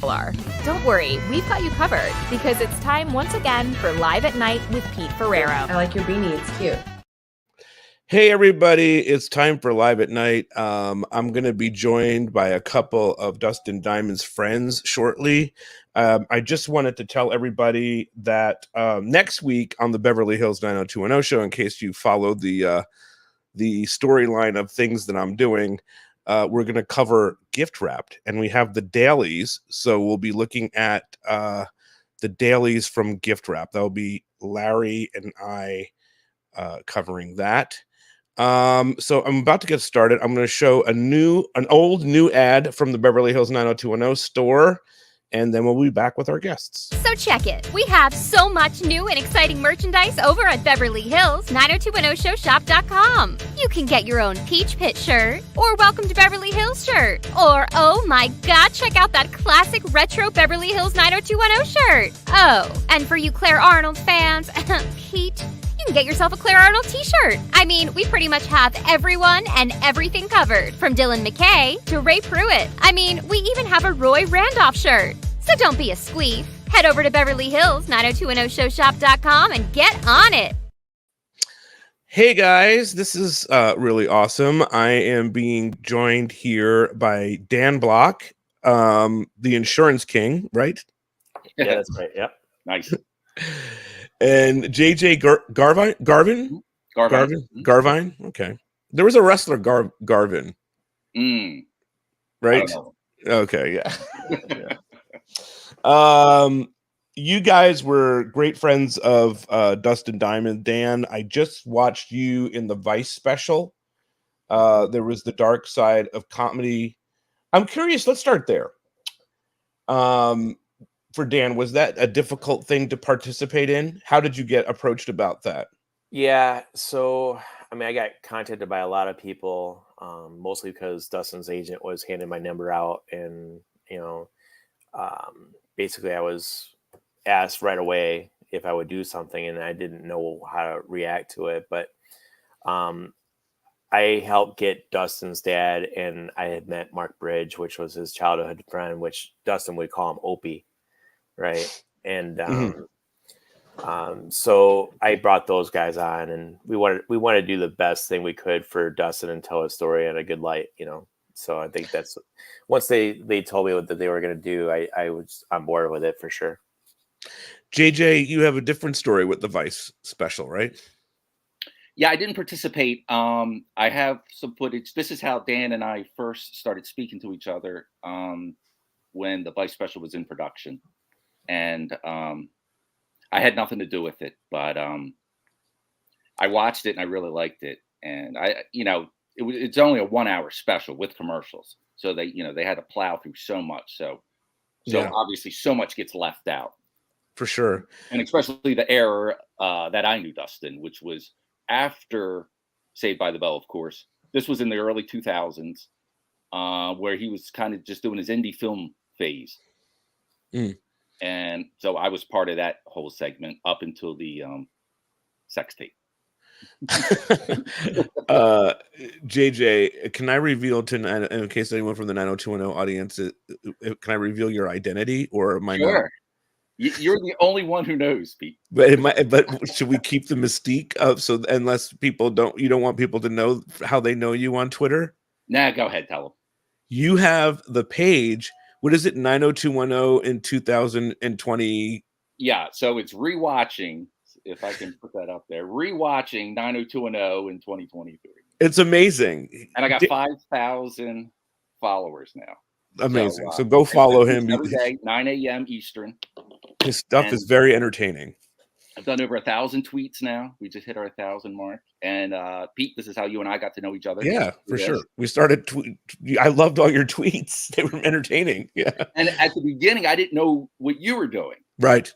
are. Don't worry, we've got you covered because it's time once again for Live at Night with Pete Ferrero. I like your beanie. It's cute. Hey, everybody. It's time for Live at Night. I'm going to be joined by a couple of Dustin Diamond's friends shortly. I just wanted to tell everybody that next week on the Beverly Hills 90210 show, in case you followed the storyline of things that I'm doing, we're going to cover Gift Wrapped, and we have the dailies. So we'll be looking at the dailies from Gift Wrap. That'll be Larry and I covering that. So I'm about to get started. I'm going to show an old new ad from the Beverly Hills 90210 store, and then we'll be back with our guests. So check it. We have so much new and exciting merchandise over at Beverly Hills 90210showshop.com. You can get your own Peach Pit shirt or Welcome to Beverly Hills shirt, or oh my god, check out that classic retro Beverly Hills 90210 shirt. Oh, and for you Claire Arnold fans, Pete, you can get yourself a Claire Arnold t-shirt. I mean, we pretty much have everyone and everything covered, from Dylan McKay to Ray Pruitt. I mean, we even have a Roy Randolph shirt. So don't be a squeef. Head over to Beverly Hills 90210showshop.com and get on it. Hey guys, this is really awesome. I am being joined here by Dan Block, the insurance king, right? Yeah, that's right. Yep. Nice. And JJ Garvin. Okay. There was a wrestler, Garvin. Right? Okay, yeah. You guys were great friends of Dustin Diamond. Dan, I just watched you in the Vice special. There was the dark side of comedy. I'm curious, let's start there. For Dan, was that a difficult thing to participate in? How did you get approached about that? Yeah, so I mean, I got contacted by a lot of people, mostly because Dustin's agent was handing my number out, and basically I was asked right away if I would do something, and I didn't know how to react to it. But I helped get Dustin's dad, and I had met Mark Bridge, which was his childhood friend, which Dustin would call him Opie, right? And so I brought those guys on, and we wanted to do the best thing we could for Dustin and tell his story in a good light, So I think that's once they told me what they were going to do, I was on board with it for sure. JJ, you have a different story with the Vice special, right? Yeah, I didn't participate. I have some footage. This is how Dan and I first started speaking to each other when the Vice special was in production. And I had nothing to do with it, but I watched it and I really liked it. And it's only a 1 hour special with commercials. So they had to plow through so much. So obviously so much gets left out. For sure. And especially the era that I knew Dustin, which was after Saved by the Bell, of course. This was in the early 2000s, where he was kind of just doing his indie film phase. And so I was part of that whole segment up until the sex tape. JJ, can I reveal in case anyone from the 90210 audience, can I reveal your identity, or am I Sure. not? You're the only one who knows, Pete. But should we keep the mystique of, so unless people you don't want people to know how they know you on Twitter? Nah, go ahead, tell them. You have the page. What is it? 90210 in 2020. Yeah, so it's rewatching. If I can put that up there, rewatching 90210 in 2023. It's amazing, and I got 5,000 followers now. Amazing. So go follow him every day, 9 a.m. Eastern. His stuff is very entertaining. I've done over 1,000 tweets now. We just hit our 1,000 mark. And Pete, this is how you and I got to know each other. Yeah, for sure. We started. I loved all your tweets. They were entertaining. Yeah. And at the beginning, I didn't know what you were doing. Right.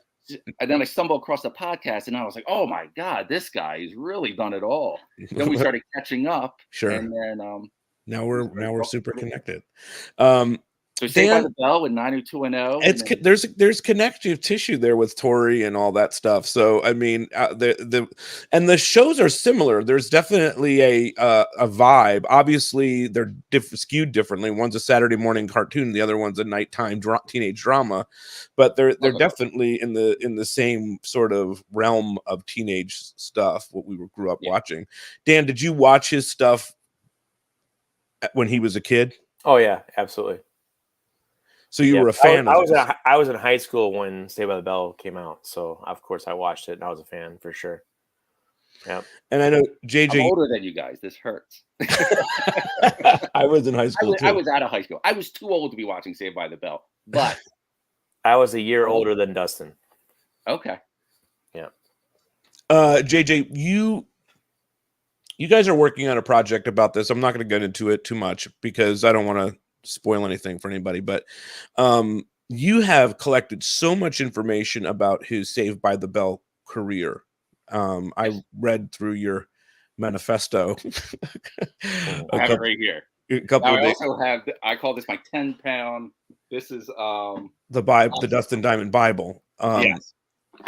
And then I stumbled across the podcast, and I was like, "Oh my God, this guy has really done it all." Then we started catching up. Sure. And then now we're super connected. So Saved by Dan, the Bell and 90210. there's connective tissue there with Tori and all that stuff. So I mean, the shows are similar. There's definitely a vibe. Obviously, they're skewed differently. One's a Saturday morning cartoon, the other one's a nighttime teenage drama, but they're definitely in the same sort of realm of teenage stuff. What we grew up watching. Dan, did you watch his stuff when he was a kid? Oh yeah, absolutely. So you were a fan of this. I was in high school when Saved by the Bell came out, so of course I watched it and I was a fan for sure. Yeah. And I know JJ, I'm older than you guys. This hurts. I was in high school. I was out of high school. I was too old to be watching Saved by the Bell, but I was a year older than Dustin. Okay. Yeah. JJ, you guys are working on a project about this. I'm not going to get into it too much because I don't want to spoil anything for anybody, but you have collected so much information about his Saved by the Bell career. I read through your manifesto. I have it right here. I call this my 10-pound. This is the Bible, the Dustin Diamond Bible. Yes.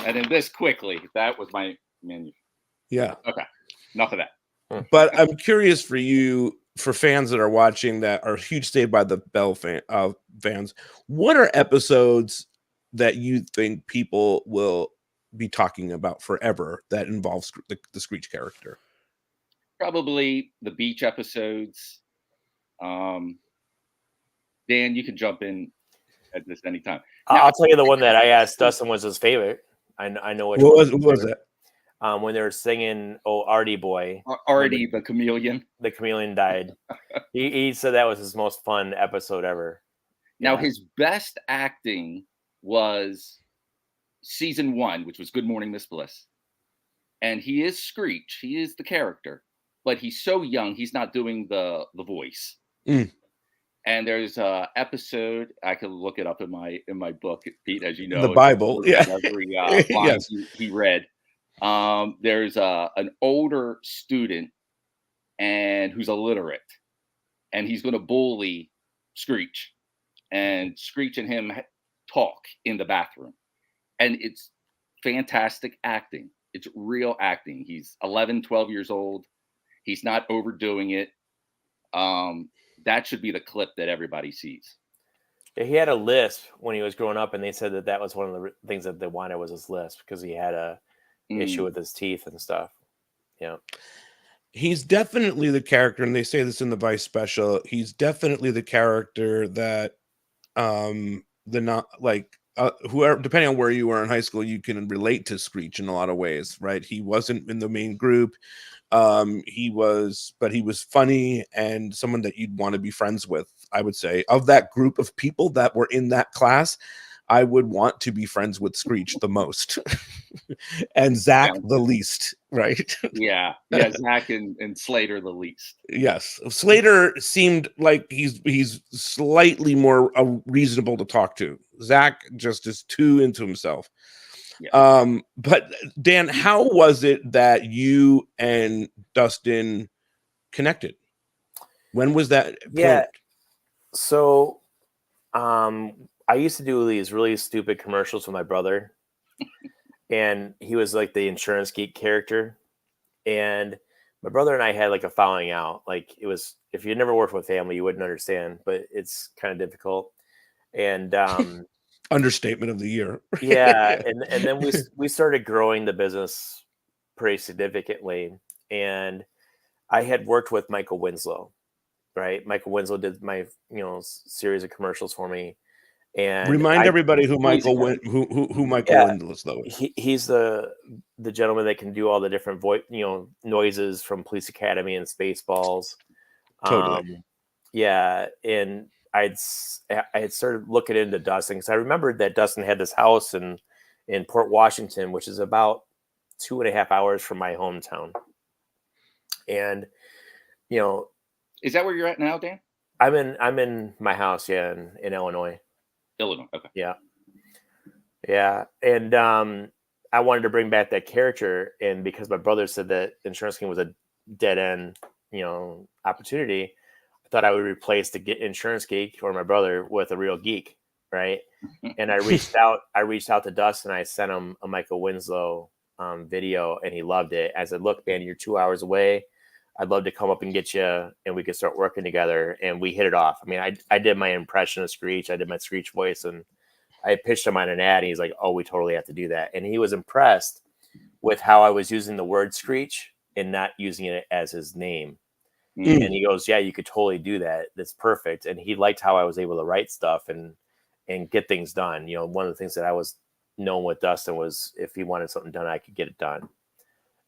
And then this quickly. That was my menu. Yeah. Okay. Enough of that. But I'm curious for you, for fans that are watching that are huge Saved by the Bell fans, what are episodes that you think people will be talking about forever that involves the Screech character? Probably the beach episodes. Dan, you can jump in at this anytime. Now, I'll tell you the one that I asked Dustin was his favorite. I know which what was it? When they were singing Artie Boy. Artie, the chameleon. The chameleon died. he said that was his most fun episode ever. Now, his best acting was season 1, which was Good Morning, Miss Bliss. And he is Screech. He is the character. But he's so young, he's not doing the voice. Mm. And there's a episode, I can look it up in my book, Pete, as you know. The Bible. Yeah. Every line yes. he read. There's an older student and who's illiterate, and he's going to bully Screech, and Screech and him talk in the bathroom, and it's fantastic acting. It's real acting. He's 11, 12 years old. He's not overdoing it. That should be the clip that everybody sees. Yeah, he had a lisp when he was growing up, and they said that was one of the things that they wanted was his lisp because he had a issue with his teeth and stuff. Yeah. He's definitely the character, and they say this in the Vice special. He's definitely the character that whoever, depending on where you were in high school, you can relate to Screech in a lot of ways, right? He wasn't in the main group. He was funny and someone that you'd want to be friends with. I would say of that group of people that were in that class, I would want to be friends with Screech the most and Zach the least, right? Yeah, Zach and Slater the least. Yes, Slater seemed like he's slightly more reasonable to talk to. Zach just is too into himself. Yeah. But Dan, how was it that you and Dustin connected? When was that point? Yeah. So, I used to do these really stupid commercials with my brother, and he was like the insurance geek character. And my brother and I had like a falling out. Like it was, if you never worked with family, you wouldn't understand, but it's kind of difficult. And understatement of the year. Yeah. And then we started growing the business pretty significantly. And I had worked with Michael Winslow, right? Michael Winslow did my, series of commercials for me. And remind everybody who Michael Winslow is. He's the gentleman that can do all the different noises from Police Academy and Spaceballs. Totally. Yeah, and I had started looking into Dustin because I remembered that Dustin had this house in Port Washington, which is about 2.5 hours from my hometown. And is that where you're at now, Dan? I'm in my house, in Illinois. Illinois. Okay. Yeah. And I wanted to bring back that character, and because my brother said that Insurance King was a dead end, opportunity, I thought I would replace the insurance geek or my brother with a real geek, right? And I reached out to Dustin. I sent him a Michael Winslow video, and he loved it. I said, "Look, man, you're 2 hours away. I'd love to come up and get you, and we could start working together." And we hit it off. I mean, I did my impression of Screech. I did my Screech voice, and I pitched him on an ad. And he's like, "Oh, we totally have to do that." And he was impressed with how I was using the word Screech and not using it as his name. Mm. And he goes, "Yeah, you could totally do that. That's perfect." And he liked how I was able to write stuff and get things done. You know, one of the things that I was known with Dustin was if he wanted something done, I could get it done.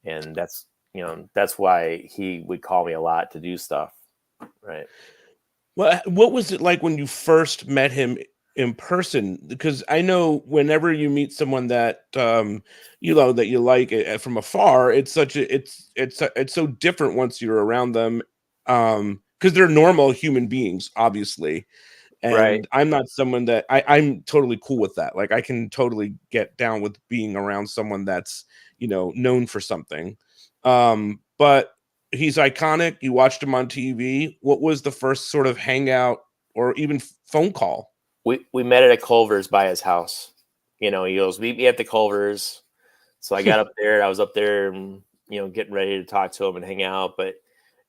And that's why he would call me a lot to do stuff. Right. Well, what was it like when you first met him in person? Because I know whenever you meet someone that you know that you like from afar, it's so different once you're around them, because they're normal human beings, obviously. And Right. I'm not someone that I'm totally cool with that. Like I can totally get down with being around someone that's, you know, known for something. But he's iconic. You watched him on TV. What was the first sort of hangout or even phone call? We met at a Culver's by his house. You know, he goes, "Meet me at the Culver's." So I got up there. I was up there, and, you know, getting ready to talk to him and hang out. But,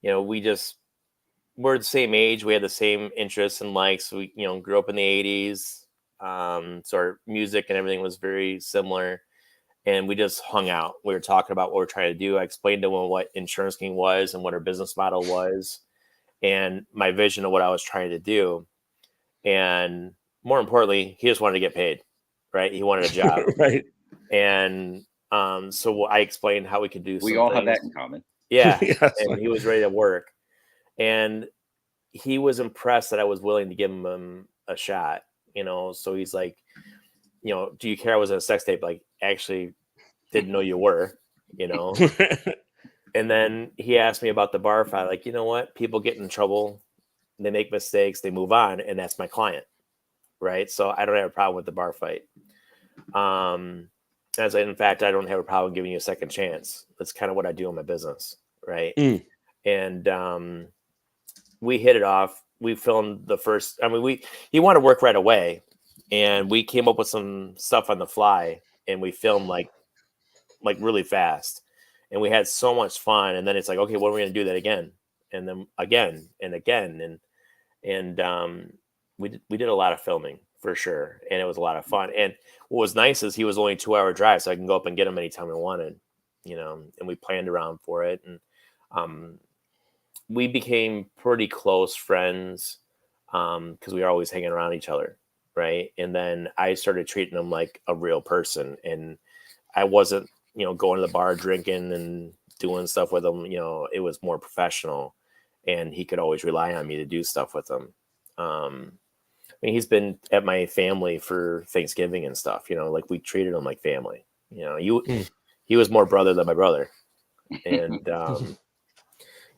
you know, we're the same age. We had the same interests and likes. We, you know, grew up in the 80s. So our music and everything was very similar. And we just hung out. We were talking about what we're trying to do. I explained to him what Insurance King was and what our business model was and my vision of what I was trying to do. And more importantly, he just wanted to get paid, right? He wanted a job. Right. And so I explained how we could do We some all things. have that in common. Yeah. Yes. And he was ready to work. And he was impressed that I was willing to give him a shot, you know? So he's like, you know, "Do you care I was in a sex tape?" Like, actually didn't know you were, you know? And then he asked me about the bar fight. Like, you know what? People get in trouble. They make mistakes. They move on. And that's my client. Right. So I don't have a problem with the bar fight. In fact, I don't have a problem giving you a second chance. That's kind of what I do in my business. Right. Mm. And we hit it off. We filmed the first, he wanted to work right away. And we came up with some stuff on the fly, and we filmed like really fast. And we had so much fun. And then it's like, okay, what are we going to do that again? And then again and again. And we did a lot of filming for sure. And it was a lot of fun. And what was nice is he was only a 2-hour drive, so I can go up and get him anytime I wanted, you know, and we planned around for it. And we became pretty close friends because we were always hanging around each other. Right. And then I started treating him like a real person. And I wasn't, you know, going to the bar drinking and doing stuff with him. You know, it was more professional, and he could always rely on me to do stuff with him. I mean, he's been at my family for Thanksgiving and stuff, you know, like we treated him like family. You know, he was more brother than my brother. And, you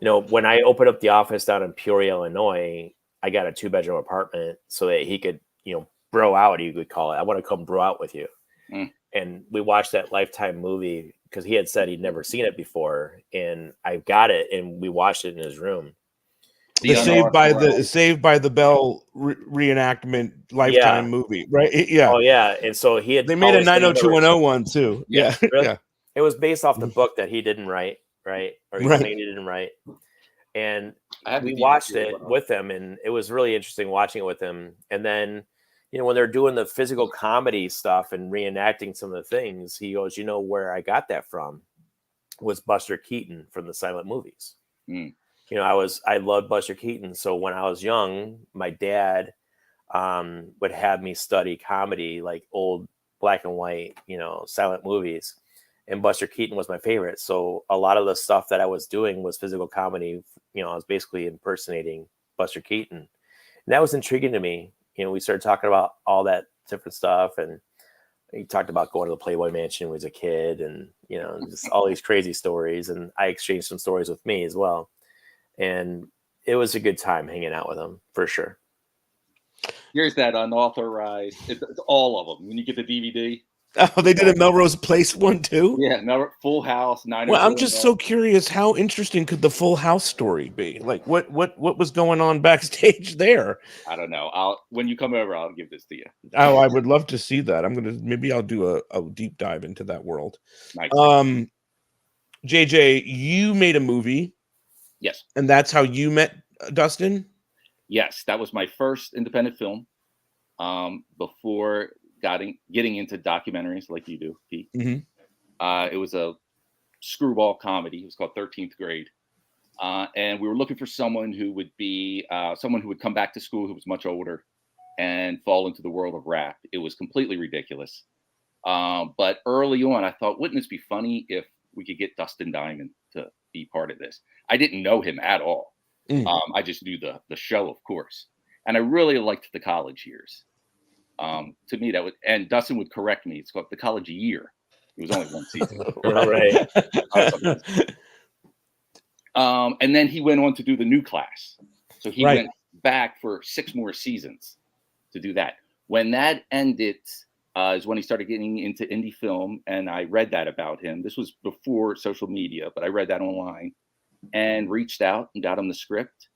know, when I opened up the office down in Peoria, Illinois, I got a 2-bedroom apartment so that he could, you know, bro out, you could call it. I want to come bro out with you. And we watched that Lifetime movie because he had said he'd never seen it before. And I got it, and we watched it in his room. The Saved by the Bell reenactment Lifetime movie, right? Yeah. Oh yeah. And so they made a 90210 one too. Yeah. Really? Yeah. It was based off the book that he didn't write, right? Or he claimed he didn't write. And we watched it with him, and it was really interesting watching it with him. And then, you know, when they're doing the physical comedy stuff and reenacting some of the things, he goes, "You know where I got that from was Buster Keaton from the silent movies." You know, I loved Buster Keaton. So when I was young, my dad would have me study comedy, like old black and white, you know, silent movies. And Buster Keaton was my favorite. So a lot of the stuff that I was doing was physical comedy. You know, I was basically impersonating Buster Keaton. And that was intriguing to me. You know, we started talking about all that different stuff. And he talked about going to the Playboy Mansion when he was a kid, and, you know, just all these crazy stories. And I exchanged some stories with me as well. And it was a good time hanging out with him, for sure. Here's that unauthorized. It's all of them. When you get the DVD, Oh, they did a Melrose Place one too? Yeah, no, Full House, 90210. Well, I'm just so curious, how interesting could the Full House story be? Like, what was going on backstage there? I don't know. When you come over, I'll give this to you. Oh, I would love to see that. Maybe I'll do a deep dive into that world. Nice. JJ, you made a movie. Yes. And that's how you met Dustin? Yes, that was my first independent film. Before getting into documentaries like you do, Pete. Mm-hmm. It was a screwball comedy. It was called 13th Grade. And we were looking for someone who would be someone who would come back to school, who was much older and fall into the world of rap. It was completely ridiculous. But early on, I thought, wouldn't this be funny if we could get Dustin Diamond to be part of this? I didn't know him at all. I just knew the show, of course. And I really liked the college years. To me, and Dustin would correct me. It's called the college year. It was only one season. Right. And then he went on to do the new class. So he Right. went back for 6 more seasons to do that. When that ended, is when he started getting into indie film. And I read that about him. This was before social media, but I read that online and reached out and got him the script.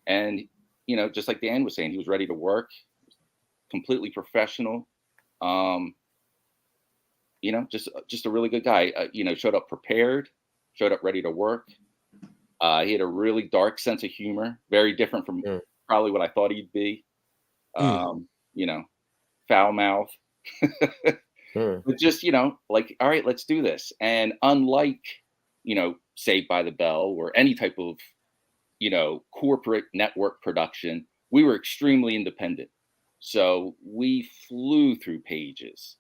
And, just like Dan was saying, he was ready to work, completely professional. Just a really good guy. Showed up prepared, showed up ready to work. He had a really dark sense of humor, very different from probably what I thought he'd be. Foul mouth. But just, like, all right, let's do this. And unlike, Saved by the Bell or any type of, corporate network production, we were extremely independent. So we flew through pages.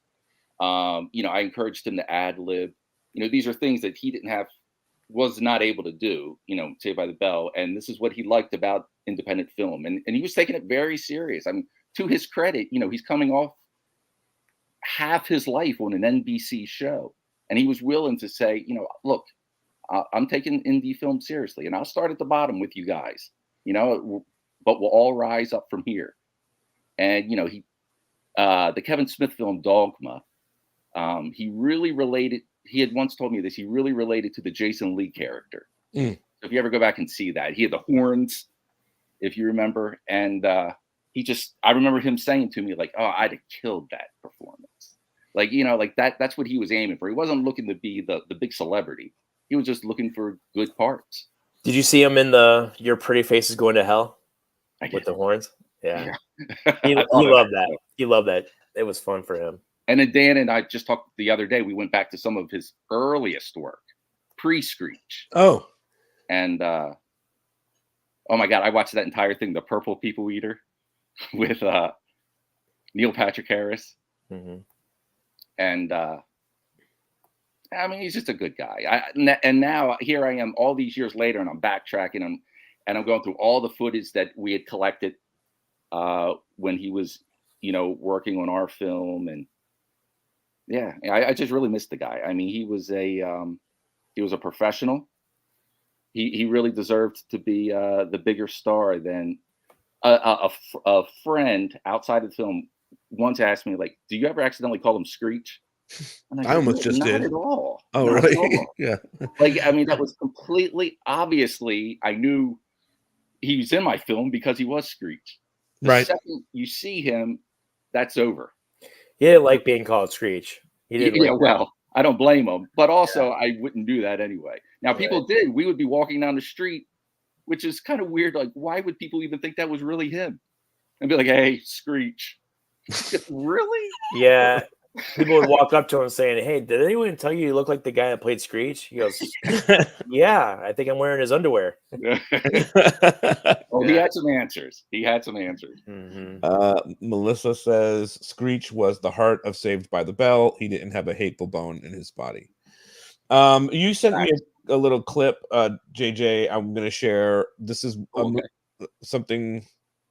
I encouraged him to ad lib. These are things that he was not able to do, Saved by the Bell. And this is what he liked about independent film. And he was taking it very serious. I mean, to his credit, he's coming off half his life on an NBC show. And he was willing to say, look, I'm taking indie film seriously, and I'll start at the bottom with you guys, but we'll all rise up from here. And, the Kevin Smith film Dogma, he really related. He had once told me this. He really related to the Jason Lee character. So if you ever go back and see that, he had the horns, if you remember. And I remember him saying to me, like, oh, I'd have killed that performance. Like, that's what he was aiming for. He wasn't looking to be the big celebrity. He was just looking for good parts. Did you see him in Your Pretty Face is Going to Hell with the horns? Yeah. He loved that. He loved that. It was fun for him. And then Dan and I just talked the other day. We went back to some of his earliest work, pre-Screech. Oh. And oh my God, I watched that entire thing, The Purple People Eater, with Neil Patrick Harris. Mm-hmm. And he's just a good guy. And now here I am all these years later, and I'm backtracking and I'm going through all the footage that we had collected when he was, working on our film. And yeah, I just really missed the guy. I mean, he was a professional. He really deserved to be the bigger star than a friend outside of the film once asked me, like, do you ever accidentally call him Screech? I almost just did. Not at all. Oh, Not really? at all. Yeah. Like, that was completely obviously. I knew he was in my film because he was Screech. The second you see him, that's over. He didn't like being called Screech. He didn't. Yeah, well, I don't blame him, but also I wouldn't do that anyway. Now, people did. We would be walking down the street, which is kind of weird. Like, why would people even think that was really him? And be like, "Hey, Screech." Really? Yeah. People would walk up to him saying, "Hey, did anyone tell you look like the guy that played Screech?" He goes, "Yeah, I think I'm wearing his underwear." Well, he had some answers. Mm-hmm. Melissa says Screech was the heart of Saved by the Bell. He didn't have a hateful bone in his body. You sent me a little clip, JJ. I'm going to share. This is something.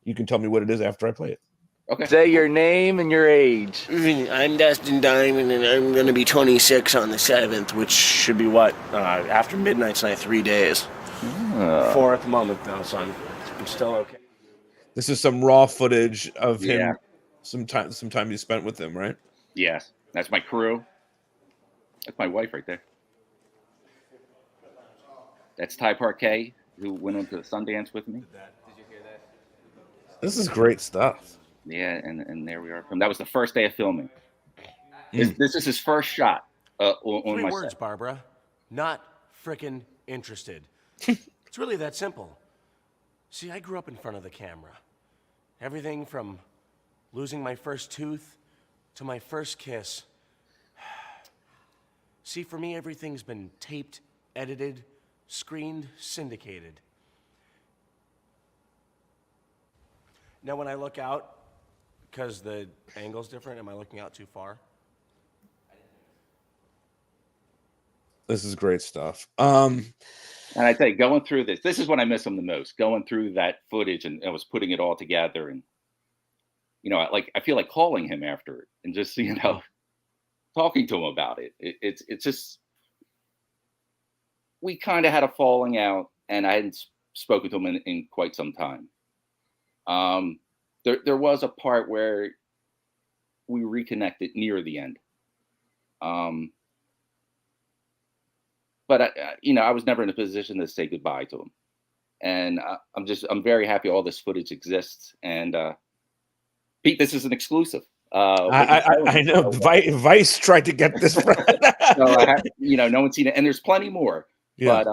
You can tell me what it is after I play it. Okay. Say your name and your age. I'm Dustin Diamond, and I'm going to be 26 on the 7th, which should be what? After midnight tonight, 3 days. 4 at the moment, though, so I'm still okay. This is some raw footage of him, some time you spent with him, right? Yes. That's my crew. That's my wife right there. That's Ty Parquet, who went into Sundance with me. This is great stuff. Yeah, and there we are. That was the first day of filming. This is his first shot on 3 my words, set. Barbara. Not frickin' interested. It's really that simple. See, I grew up in front of the camera. Everything from losing my first tooth to my first kiss. See, for me, everything's been taped, edited, screened, syndicated. Now, when I look out, because the angle's different, am I looking out too far? This is great stuff. And I tell you, going through this is when I miss him the most. Going through that footage and I was putting it all together, and I feel like calling him after it and just talking to him about it. It's just, we kind of had a falling out, and I hadn't spoken to him in quite some time. There was a part where we reconnected near the end. But I was never in a position to say goodbye to him, and I'm very happy all this footage exists. And Pete, this is an exclusive. I know Vice tried to get this. So no one's seen it, and there's plenty more. Yeah.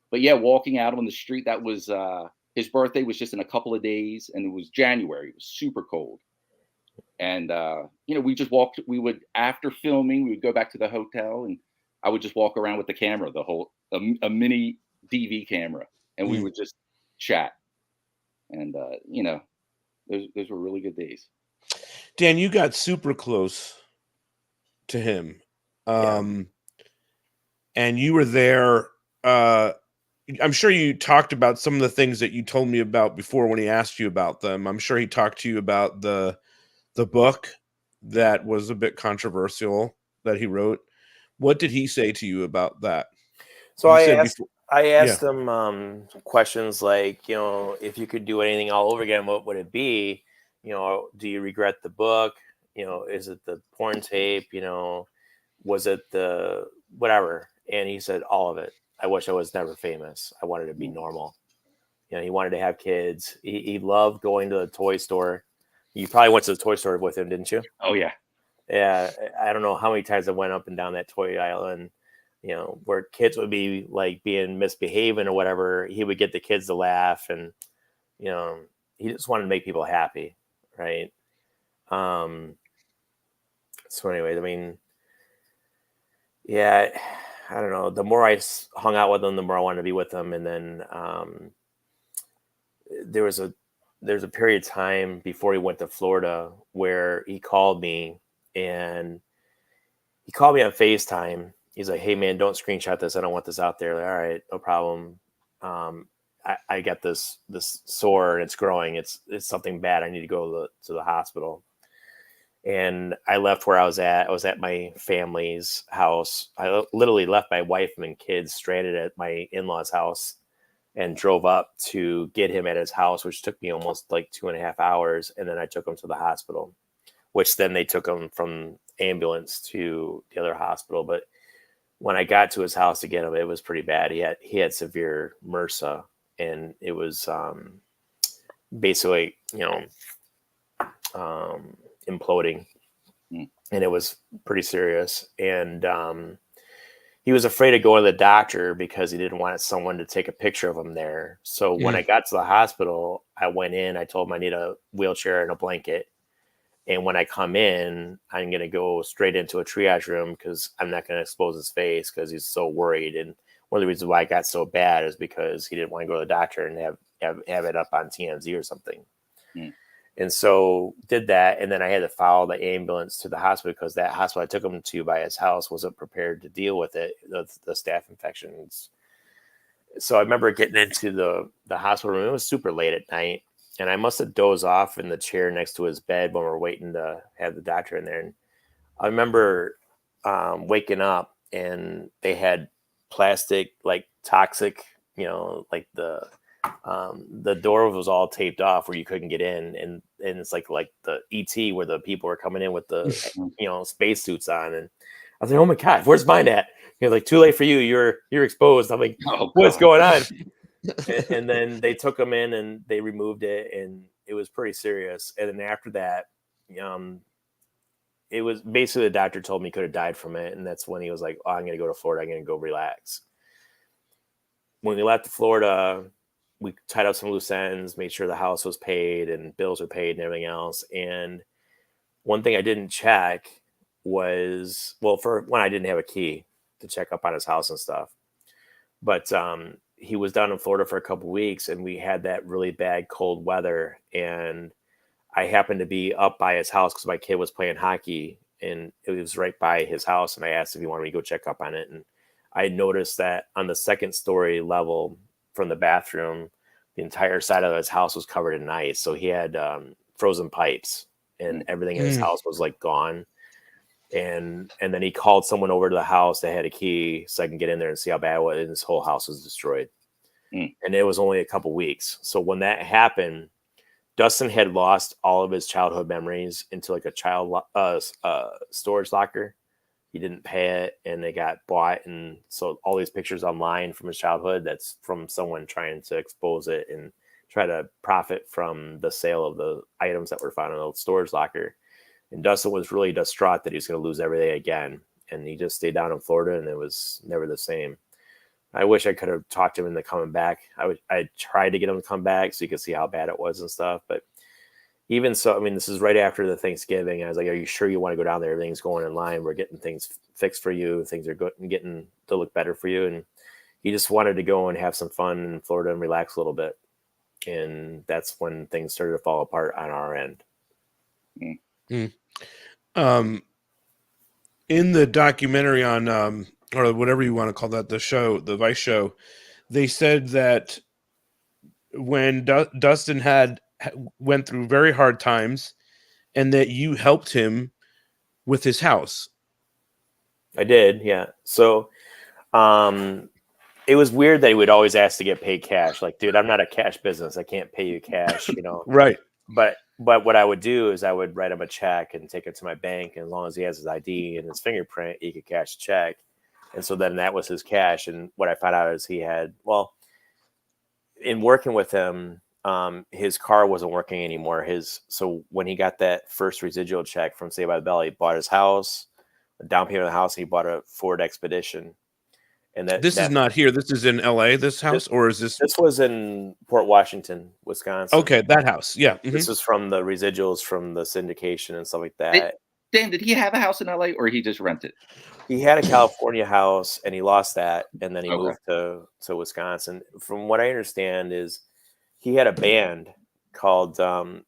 But yeah, walking out on the street, that was his birthday was just in a couple of days, and it was January. It was super cold, and we just walked. We would, after filming, we would go back to the hotel, and I would just walk around with the camera, a mini DV camera, and we would just chat. And those were really good days. Dan, you got super close to him, and you were there. I'm sure you talked about some of the things that you told me about before when he asked you about them. I'm sure he talked to you about the book that was a bit controversial that he wrote. What did he say to you about that? So I asked him questions like, if you could do anything all over again, what would it be? Do you regret the book? Is it the porn tape? Was it the whatever? And he said, all of it. I wish I was never famous. I wanted to be normal. He wanted to have kids. He loved going to the toy store. You probably went to the toy store with him, didn't you? Oh, yeah. Yeah, I don't know how many times I went up and down that toy aisle, and where kids would be like being misbehaving or whatever, he would get the kids to laugh, and he just wanted to make people happy, right? So anyways, I mean, yeah, I don't know. The more I hung out with him, the more I wanted to be with him, and then there's a period of time before he went to Florida where he called me. And he called me on FaceTime. He's like, "Hey man, don't screenshot this. I don't want this out there." Like, all right, no problem. I got this sore and it's growing. It's something bad. I need to go to the hospital. And I left where I was at. I was at my family's house. I literally left my wife and kids stranded at my in-laws' house and drove up to get him at his house, which took me almost like 2.5 hours. And then I took him to the hospital, which then they took him from ambulance to the other hospital. But when I got to his house to get him, it was pretty bad. He had severe MRSA, and it was basically, imploding, and it was pretty serious. And he was afraid of going to the doctor because he didn't want someone to take a picture of him there. So when I got to the hospital, I went in, I told him I need a wheelchair and a blanket. And when I come in, I'm going to go straight into a triage room because I'm not going to expose his face because he's so worried. And one of the reasons why I got so bad is because he didn't want to go to the doctor and have it up on TMZ or something. And so did that. And then I had to follow the ambulance to the hospital because that hospital I took him to by his house wasn't prepared to deal with it, the staph infections. So I remember getting into the hospital room. It was super late at night. And I must have dozed off in the chair next to his bed when we were waiting to have the doctor in there. And I remember waking up and they had plastic, like toxic, like the door was all taped off where you couldn't get in. and it's like the ET where the people are coming in with the space suits on, and I was like, oh my god, where's mine at? He's like, too late for you. You're exposed. I'm like, what's going on? and then they took him in and they removed it, and it was pretty serious. And then after that, it was basically the doctor told me he could have died from it, and that's when he was like, oh, I'm going to go to Florida. I'm going to go relax. When we left Florida, we tied up some loose ends, made sure the house was paid and bills were paid and everything else. And one thing I didn't check was, well, for one, I didn't have a key to check up on his house and stuff. But he was down in Florida for a couple of weeks, and we had that really bad cold weather. And I happened to be up by his house because my kid was playing hockey, and it was right by his house. And I asked if he wanted me to go check up on it. And I noticed that on the second story level from the bathroom, the entire side of his house was covered in ice. So he had frozen pipes, and everything in his house was like gone. And then he called someone over to the house that had a key so I can get in there and see how bad it was. And his whole house was destroyed. And it was only a couple weeks. So when that happened, Dustin had lost all of his childhood memories into like a child storage locker. He didn't pay it, and they got bought. And so all these pictures online from his childhood, that's from someone trying to expose it and try to profit from the sale of the items that were found in the storage locker. And Dustin was really distraught that he was going to lose everything again. And he just stayed down in Florida, and it was never the same. I wish I could have talked him into coming back. I tried to get him to come back so you could see how bad it was and stuff. But even so, I mean, this is right after the Thanksgiving. I was like, are you sure you want to go down there? Everything's going in line. We're getting things fixed for you. Things are getting to look better for you. And he just wanted to go and have some fun in Florida and relax a little bit. And that's when things started to fall apart on our end. In the documentary on, or whatever you want to call that, the show, the Vice show, they said that when Dustin went through very hard times, and that you helped him with his house. I did, yeah. So, it was weird that he would always ask to get paid cash. Like, dude, I'm not a cash business. I can't pay you cash, Right. But what I would do is I would write him a check and take it to my bank. And as long as he has his ID and his fingerprint, he could cash the check. And so then that was his cash. And what I found out is he had, well, in working with him, his car wasn't working anymore. So when he got that first residual check from Saved by the Bell, he bought his house, the down payment of the house. He bought a Ford Expedition. And this is not here. This is in LA, this house, or is this? This was in Port Washington, Wisconsin. Okay, that house. Yeah. Mm-hmm. This was from the residuals from the syndication and stuff like that. Dan, did he have a house in LA, or he just rented? He had a California house, and he lost that, and then he moved to Wisconsin. From what I understand is he had a band called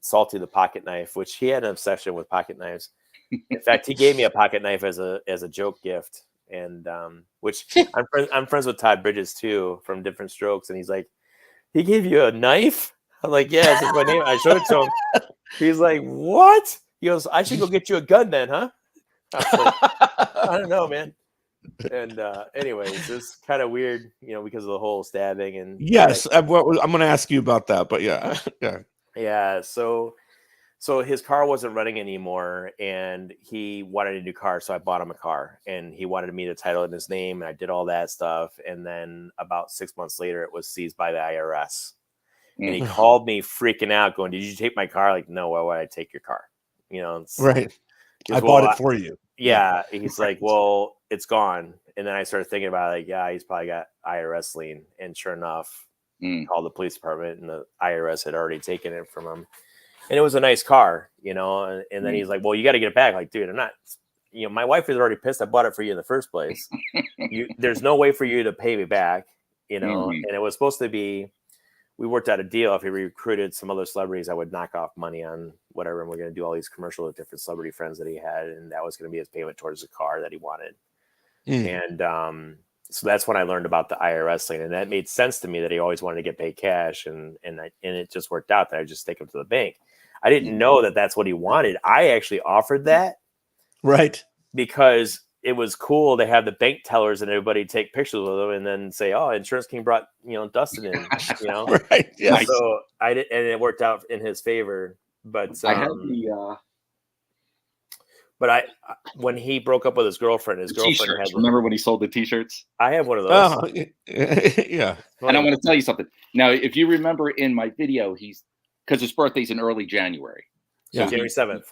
Salty the Pocket Knife, which he had an obsession with pocket knives. In fact, he gave me a pocket knife as a joke gift. And which I'm friends with Todd Bridges too from Different Strokes, and he's like, he gave you a knife? I'm like, yeah, it's my name. I showed it to him. He's like, what? He goes, I should go get you a gun then, huh? I was like, I don't know, man. And anyways, it's kind of weird, because of the whole stabbing and yes, I'm going to ask you about that, but yeah. So his car wasn't running anymore, and he wanted a new car. So I bought him a car, and he wanted me to title it in his name, and I did all that stuff. And then about 6 months later, it was seized by the IRS. And he called me freaking out going, did you take my car? Like, no, why would I take your car? Right. I bought it for you. Yeah. He's like, well, it's gone. And then I started thinking about it, like, yeah, he's probably got IRS lien. And sure enough, called the police department, and the IRS had already taken it from him. And it was a nice car, and then he's like, well, you got to get it back. Like, dude, I'm not, my wife is already pissed. I bought it for you in the first place. There's no way for you to pay me back, and it was supposed to be, we worked out a deal. If he recruited some other celebrities, I would knock off money on whatever. And we're going to do all these commercials with different celebrity friends that he had. And that was going to be his payment towards the car that he wanted. And so that's when I learned about the IRS lien. And that made sense to me that he always wanted to get paid cash. And it just worked out that I just take him to the bank. I didn't know that that's what he wanted. I actually offered that. Right. Because it was cool to have the bank tellers and everybody take pictures with them and then say, oh, Insurance King brought, Dustin in, Right. Yeah. So I did, and it worked out in his favor. But I had the when he broke up with his girlfriend had. T-shirts. Remember when he sold the T-shirts? I have one of those. Oh, yeah. And I'm going to tell you something. Now, if you remember in my video, because his birthday's in early January. So Yeah. January 7th.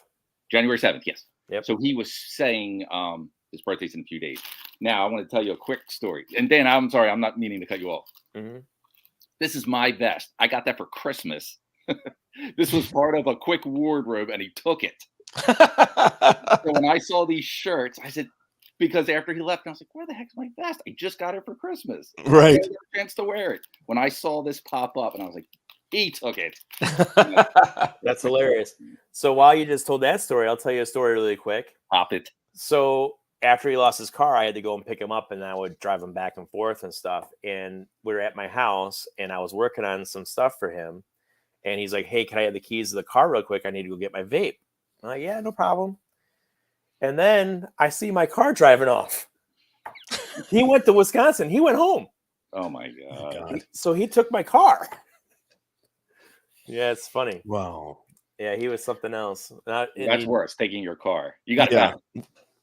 January 7th, yes. Yep. So he was saying his birthday's in a few days. Now, I want to tell you a quick story. And Dan, I'm sorry, I'm not meaning to cut you off. Mm-hmm. This is my vest. I got that for Christmas. This was part of a quick wardrobe, and he took it. So when I saw these shirts, I said, because after he left, I was like, where the heck's my vest? I just got it for Christmas. Right. I didn't get a chance to wear it. When I saw this pop up, and I was like, he took it. That's hilarious. So while you just told that story, I'll tell you a story really quick. Pop it. So after he lost his car, I had to go and pick him up, and I would drive him back and forth and stuff. And we were at my house, and I was working on some stuff for him. And he's like, hey, can I have the keys to the car real quick? I need to go get my vape. I'm like, yeah, no problem. And then I see my car driving off. He went to Wisconsin. He went home. Oh, my God. So he took my car. Yeah, it's funny. Wow. Yeah, he was something else. That's worse, taking your car. You got it back.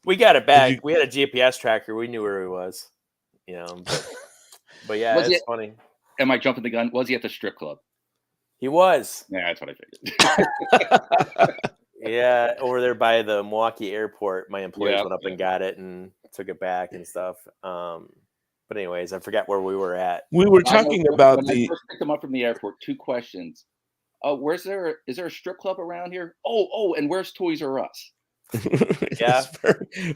We got it back. We had a GPS tracker. We knew where he was. You know, but yeah, it's funny. Am I jumping the gun? Was he at the strip club? He was. Yeah, that's what I figured. Yeah, over there by the Milwaukee airport. My employees went up and got it and took it back and stuff. But anyways, I forgot where we were at. We were talking about when I first picked him up from the airport. 2 questions. Is there a strip club around here? Oh, and where's Toys R Us? Yeah,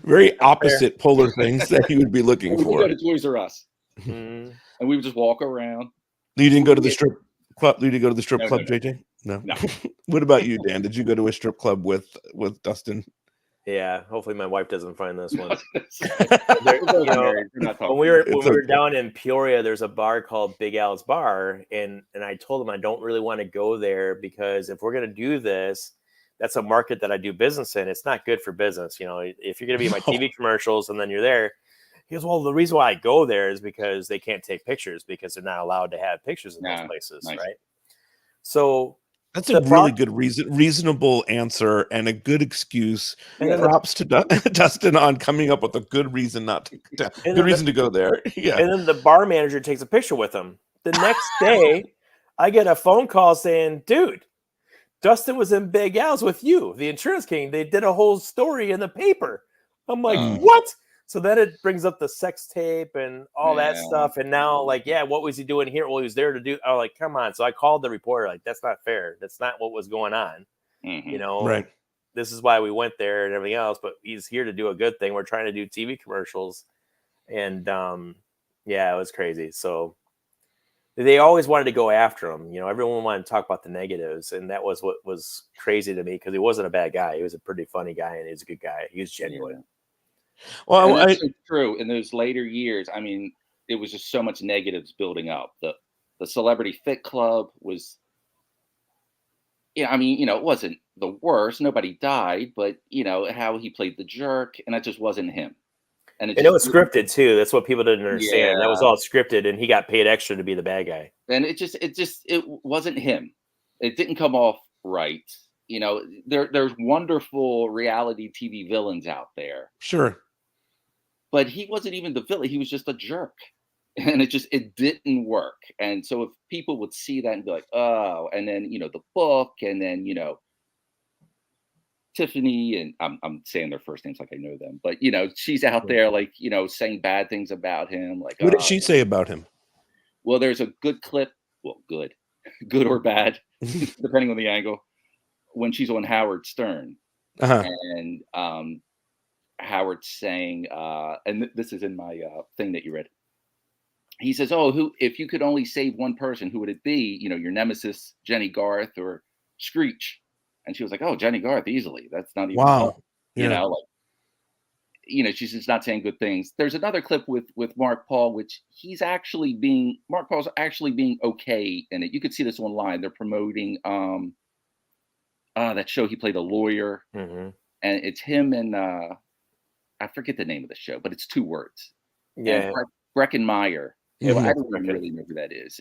very opposite polar things that he would be looking for. Go to Toys R Us, and we would just walk around. You didn't go to the strip club. You didn't go to the strip club, no. JJ? No. No. What about you, Dan? Did you go to a strip club with Dustin? Yeah. Hopefully, my wife doesn't find this one. When when we were down in Peoria, there's a bar called Big Al's Bar, and I told him I don't really want to go there because if we're gonna do this, that's a market that I do business in. It's not good for business. You know, if you're gonna be in my TV commercials and then you're there. He goes, well, the reason why I go there is because they can't take pictures because they're not allowed to have pictures in those places, nice. right? So that's a really good reasonable answer and a good excuse. And props to Dustin on coming up with a good reason not to to go there. Yeah. And then the bar manager takes a picture with him. The next day, I get a phone call saying, dude, Dustin was in Big Al's with you, the insurance king. They did a whole story in the paper. I'm like, what? So then it brings up the sex tape and all that stuff. And now, what was he doing here? Well, he was there to do. I'm like, come on. So I called the reporter. Like, that's not fair. That's not what was going on. Mm-hmm. You know, right? This is why we went there and everything else. But he's here to do a good thing. We're trying to do TV commercials, and it was crazy. So they always wanted to go after him. You know, everyone wanted to talk about the negatives, and that was what was crazy to me because he wasn't a bad guy. He was a pretty funny guy, and he was a good guy. He was genuine. Yeah. Well, that's true. In those later years, I mean, it was just so much negatives building up. The Celebrity Fit Club was, it wasn't the worst. Nobody died, but how he played the jerk, and that just wasn't him. And it was scripted too. That's what people didn't understand. That was all scripted, and he got paid extra to be the bad guy. And it wasn't him. It didn't come off right. There's wonderful reality TV villains out there. Sure. But he wasn't even the villain. He was just a jerk. And it didn't work. And so if people would see that and be like, oh, and then, the book, and then, Tiffany, and I'm saying their first names like I know them, but, she's out there saying bad things about him. Like, what did she say about him? Well, there's a good clip. Well, good or bad, depending on the angle, when she's on Howard Stern. And Howard saying, and this is in my thing that you read. He says, "Oh, if you could only save one person, who would it be? Your nemesis, Jenny Garth, or Screech?" And she was like, "Oh, Jenny Garth, easily. That's not even wow." She's just not saying good things. There's another clip with Mark Paul, which Mark Paul's actually being okay in it. You could see this online. They're promoting that show. He played a lawyer, and it's him and I forget the name of the show, but it's 2 words. Yeah, Breckenmeyer. I don't really know who that is,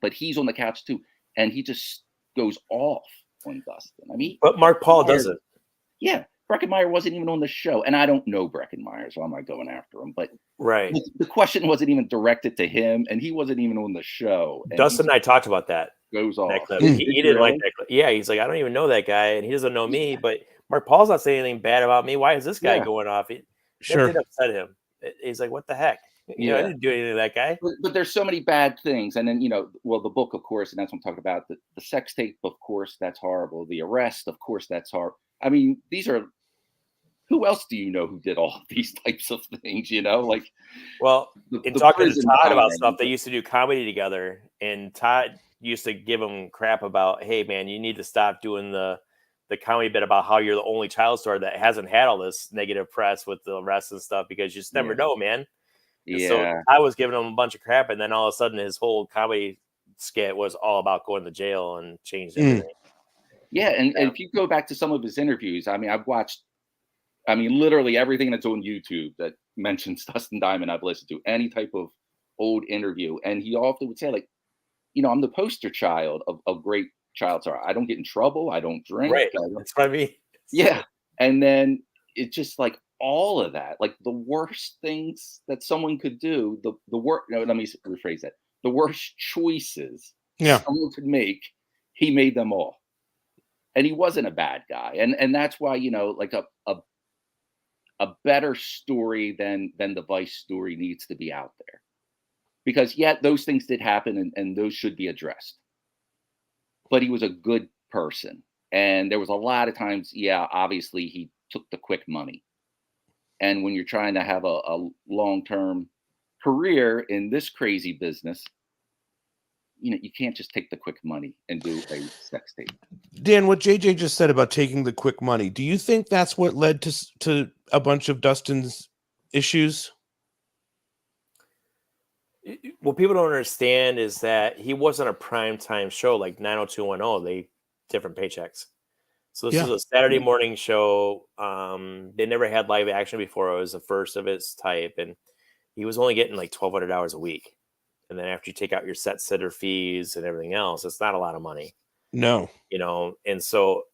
but he's on the couch too, and he just goes off. on Dustin. I mean, but Mark Paul doesn't. Yeah, Breckenmeyer wasn't even on the show, and I don't know Breckenmeyer, so I'm not going after him. But Right. the question wasn't even directed to him, and he wasn't even on the show. And Dustin and I talked about that. Goes That off. clip. Did He you didn't like really? that clip. Yeah, he's like, I don't even know that guy, and he doesn't know me. But Mark Paul's not saying anything bad about me. Why is this guy Yeah. going off? That Sure. did upset him. He's like, what the heck? You know, I Yeah. didn't do anything to that guy. But there's so many bad things, and then well, the book, of course, and that's what I'm talking about. The sex tape, of course, that's horrible. The arrest, of course, that's horrible. I mean, these are. Who else do you know who did all of these types of things? Like, Well, the talking to prison Todd about time. stuff, they used to do comedy together, and Todd used to give him crap about, hey man, you need to stop doing the comedy bit about how you're the only child star that hasn't had all this negative press with the arrests and stuff, because you just never know, man. And so I was giving him a bunch of crap, and then all of a sudden his whole comedy skit was all about going to jail and changed everything. Yeah, and if you go back to some of his interviews, I mean, I've watched, literally everything that's on YouTube that mentions Dustin Diamond, I've listened to any type of old interview. And he often would say, like, I'm the poster child of great child star. I don't get in trouble. I don't drink. Right. That's what I mean. Yeah. And then it's just like all of that, like the worst things that someone could do, the worst, no, let me rephrase that. The worst choices someone could make, he made them all. And he wasn't a bad guy. And that's why, like a better story than the Vice story needs to be out there. Because those things did happen, and those should be addressed. But he was a good person. And there was a lot of times, obviously he took the quick money. And when you're trying to have a long-term career in this crazy business, you can't just take the quick money and do a sex tape. Dan, what JJ just said about taking the quick money, do you think that's what led to a bunch of Dustin's issues? What people don't understand is that he wasn't a primetime show like 90210. They different paychecks. So this is a Saturday morning show. They never had live action before. It was the first of its type, and he was only getting like $1,200 a week. And then after you take out your set sitter fees and everything else, it's not a lot of money. No. And so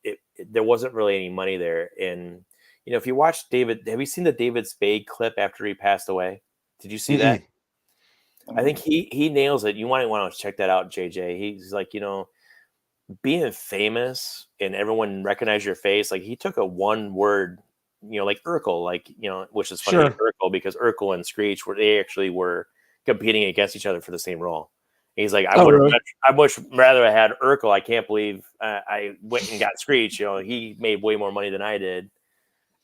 there wasn't really any money there. And if you watch David, have you seen the David Spade clip after he passed away? Did you see that? I think he nails it. You might want to check that out, JJ. He's like, being famous and everyone recognize your face. Like he took a one word, like Urkel, which is funny, Urkel, because Urkel and Screech they actually were competing against each other for the same role. And he's like, I much rather have had Urkel. I can't believe I went and got Screech. He made way more money than I did,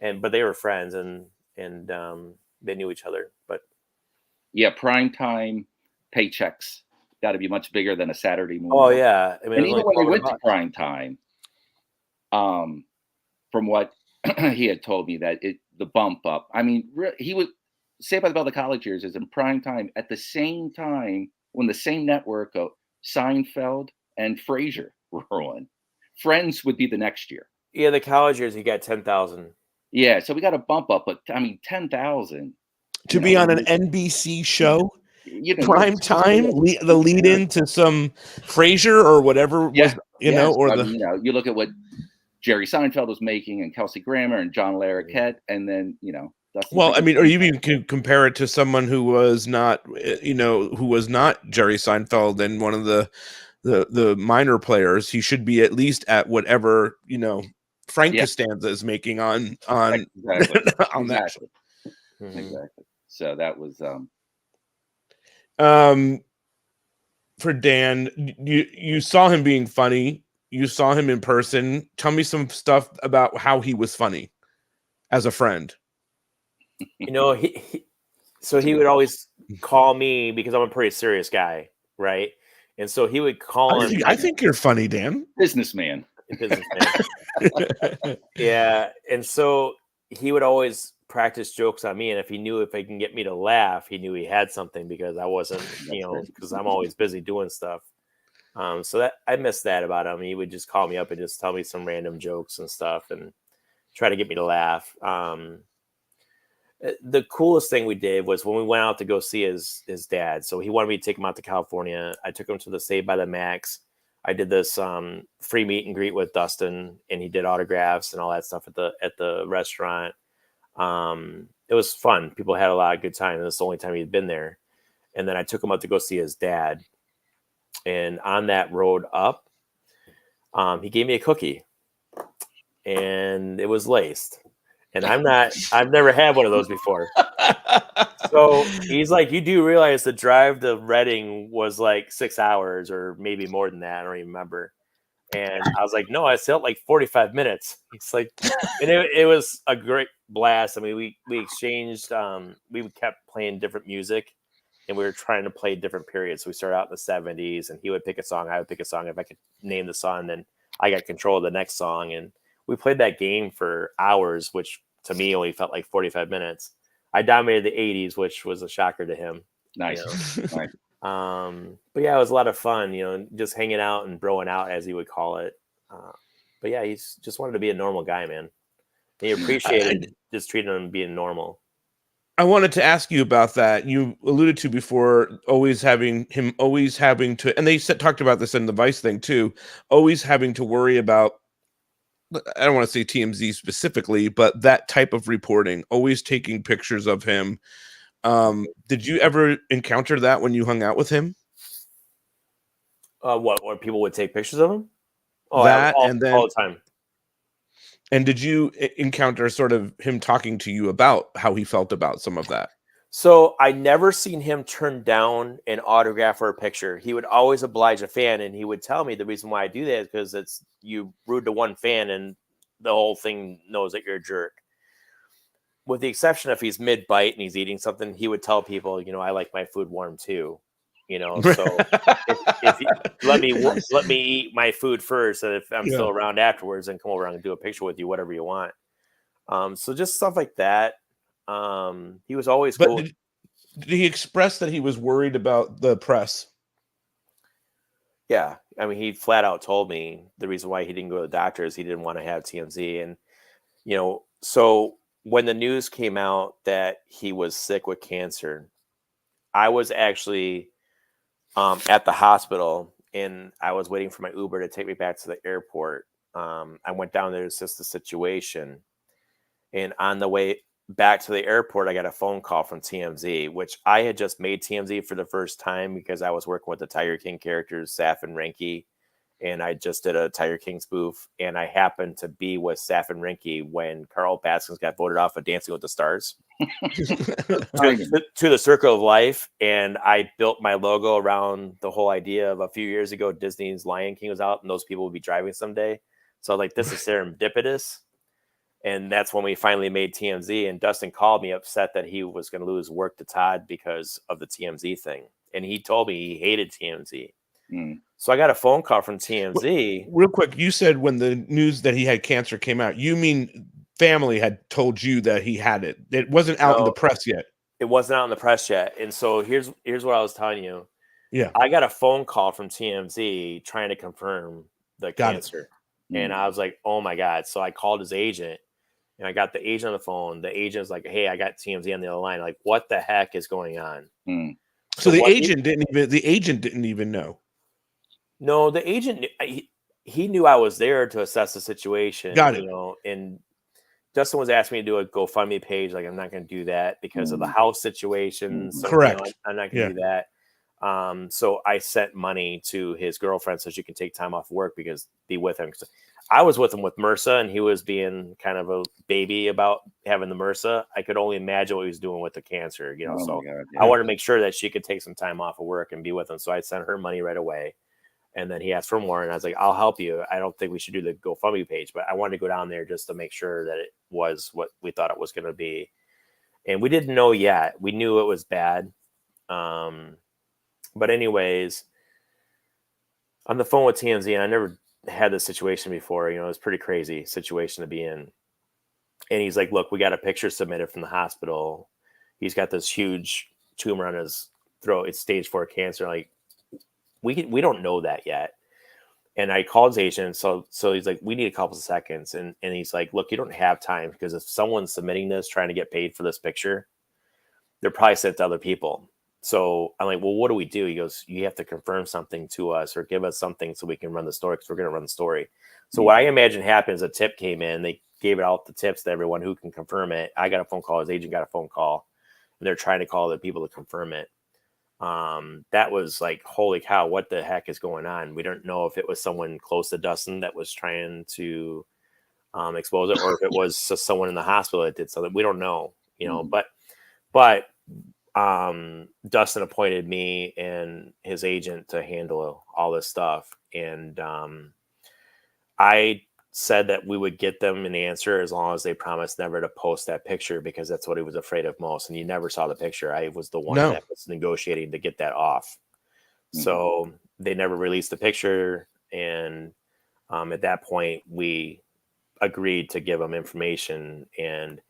but they were friends and they knew each other. But primetime paychecks got to be much bigger than a Saturday morning. Oh yeah, and even when they went to prime time, from what he had told me, that the bump up. I mean, he was Saved by the Bell, the college years is in prime time at the same time when the same network of Seinfeld and Frasier were on. Friends would be the next year. Yeah, the college years he got 10,000. Yeah, so we got a bump up, but 10,000 to be on an NBC show, prime time, the lead in to some Frasier or whatever was, you look at what Jerry Seinfeld was making, and Kelsey Grammer and John Larroquette, and then well, I mean, or you even can compare it to someone who was not, who was not Jerry Seinfeld and one of the minor players. He should be at least at whatever Frank Costanza is making on exactly. on that show. Exactly. So that was for Dan. You saw him being funny. You saw him in person. Tell me some stuff about how he was funny as a friend. He would always call me because I'm a pretty serious guy, right? And so he would call him. I think you're funny, Dan. Businessman. Yeah, and so he would always practice jokes on me, and if he can get me to laugh, he knew he had something, because I wasn't, because I'm always busy doing stuff. So that I miss that about him. He would just call me up and just tell me some random jokes and stuff and try to get me to laugh. The coolest thing we did was when we went out to go see his dad. So he wanted me to take him out to California. I took him to the Saved by the Max I did this free meet and greet with Dustin, and he did autographs and all that stuff at the restaurant. It was fun. People had a lot of good time. It was the only time he'd been there. And then I took him up to go see his dad. And on that road up, he gave me a cookie, and it was laced. And I've never had one of those before. So he's like, you do realize the drive to Reading was like 6 hours or maybe more than that. I don't even remember. And I was like, no, I said like 45 minutes. He's like, and it was a great blast. I mean, we exchanged, we kept playing different music, and we were trying to play different periods. So we started out in the 70s, and he would pick a song. I would pick a song. If I could name the song, then I got control of the next song. And we played that game for hours, which to me only felt like 45 minutes. I dominated the 80s, which was a shocker to him. Nice. Nice. But yeah, it was a lot of fun, just hanging out and broing out, as he would call it. But yeah, he's just wanted to be a normal guy, man. He appreciated just treating him being normal. I wanted to ask you about that. You alluded to before always having to, and they talked about this in the Vice thing too, always having to worry about, I don't want to say TMZ specifically, but that type of reporting, always taking pictures of him. Did you ever encounter that when you hung out with him? Where people would take pictures of him? Oh, that and then all the time. And did you encounter sort of him talking to you about how he felt about some of that? So I never seen him turn down an autograph or a picture. He would always oblige a fan, and he would tell me the reason why I do that is because it's you rude to one fan and the whole thing knows that you're a jerk. With the exception if he's mid-bite and he's eating something, he would tell people, I like my food warm too. So if you, let me eat my food first, and if I'm still around afterwards, then come over and do a picture with you, whatever you want. So just stuff like that. He was always cool. Did he express that he was worried about the press? Yeah, I mean, he flat out told me the reason why he didn't go to the doctor is he didn't want to have TMZ, and so when the news came out that he was sick with cancer, I was actually at the hospital, and I was waiting for my Uber to take me back to the airport. I went down there to assist the situation, and on the way back to the airport, I got a phone call from TMZ, which I had just made TMZ for the first time because I was working with the Tiger King characters, Saf and Rinky, and I just did a Tiger King spoof, and I happened to be with Saf and Rinky when Carl Baskins got voted off of Dancing with the Stars to the Circle of Life, and I built my logo around the whole idea of a few years ago, Disney's Lion King was out, and those people would be driving someday. So I was like, this is serendipitous. And that's when we finally made TMZ, and Dustin called me upset that he was going to lose work to Todd because of the TMZ thing. And he told me he hated TMZ. So I got a phone call from TMZ. Real quick, you said when the news that he had cancer came out, you mean family had told you that he had it. It wasn't out in the press yet. It wasn't out in the press yet. And so here's what I was telling you. Yeah. I got a phone call from TMZ trying to confirm the cancer. And I was like, oh my God. So I called his agent, and I got the agent on the phone. The agent's like, hey, I got TMZ on the other line. Like, what the heck is going on? So the agent didn't even know. No, the agent, he knew I was there to assess the situation. Got it. And Justin was asking me to do a GoFundMe page. Like, I'm not going to do that because of the house situation. So, correct. I'm not going to do that. So I sent money to his girlfriend so she can take time off work because be with him. I was with him with MRSA, and he was being kind of a baby about having the MRSA. I could only imagine what he was doing with the cancer, so I wanted to make sure that she could take some time off of work and be with him. So I sent her money right away. And then he asked for more, and I was like, I'll help you. I don't think we should do the GoFundMe page, but I wanted to go down there just to make sure that it was what we thought it was going to be. And we didn't know yet. We knew it was bad. But anyways, on the phone with TMZ, and I never had this situation before, it was a pretty crazy situation to be in. And he's like, look, we got a picture submitted from the hospital. He's got this huge tumor on his throat. It's stage 4 cancer. Like, we don't know that yet. And I called his agent. So he's like, we need a couple of seconds. And he's like, look, you don't have time, because if someone's submitting this, trying to get paid for this picture, they're probably sent to other people. So I'm like, well, what do we do? He goes, you have to confirm something to us or give us something so we can run the story because we're going to run the story. So what I imagine happened is a tip came in. They gave out the tips to everyone who can confirm it. I got a phone call. His agent got a phone call. And they're trying to call the people to confirm it. That was like, holy cow, what the heck is going on? We don't know if it was someone close to Dustin that was trying to expose it or if it was just someone in the hospital that did something. We don't know, you know, but Dustin appointed me and his agent to handle all this stuff. And I said that we would get them an answer as long as they promised never to post that picture because that's what he was afraid of most. And you never saw the picture. I was the one that was negotiating to get that off. So they never released the picture. And at that point, we agreed to give them information. And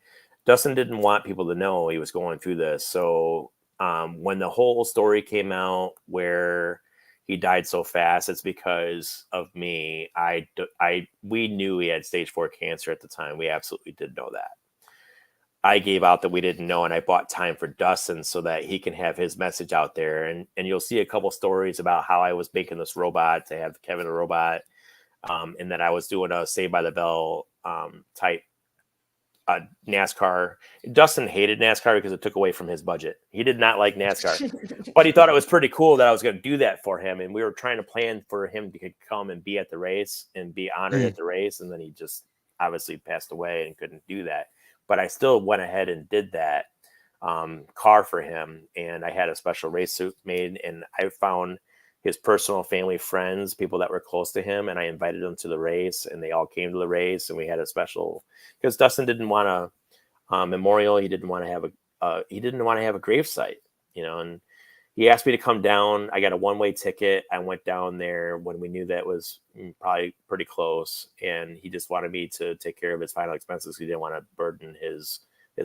Dustin didn't want people to know he was going through this. So when the whole story came out where he died so fast, it's because of me. We knew he had stage 4 cancer at the time. We absolutely did know that. I gave out that we didn't know, and I bought time for Dustin so that he can have his message out there. And you'll see a couple stories about how I was making this robot to have Kevin a robot, and that I was doing a Saved by the Bell type NASCAR. Dustin hated NASCAR because it took away from his budget. He did not like NASCAR, but he thought it was pretty cool that I was going to do that for him. And we were trying to plan for him to come and be at the race and be honored at the race. And then he just obviously passed away and couldn't do that. But I still went ahead and did that car for him. And I had a special race suit made, and I found his personal family, friends, people that were close to him, and I invited them to the race, and they all came to the race, and we had a special because Dustin didn't want a memorial. He didn't want to have a gravesite, you know. And he asked me to come down. I got a one-way ticket. I went down there when we knew that was probably pretty close, and he just wanted me to take care of his final expenses. He didn't want to burden his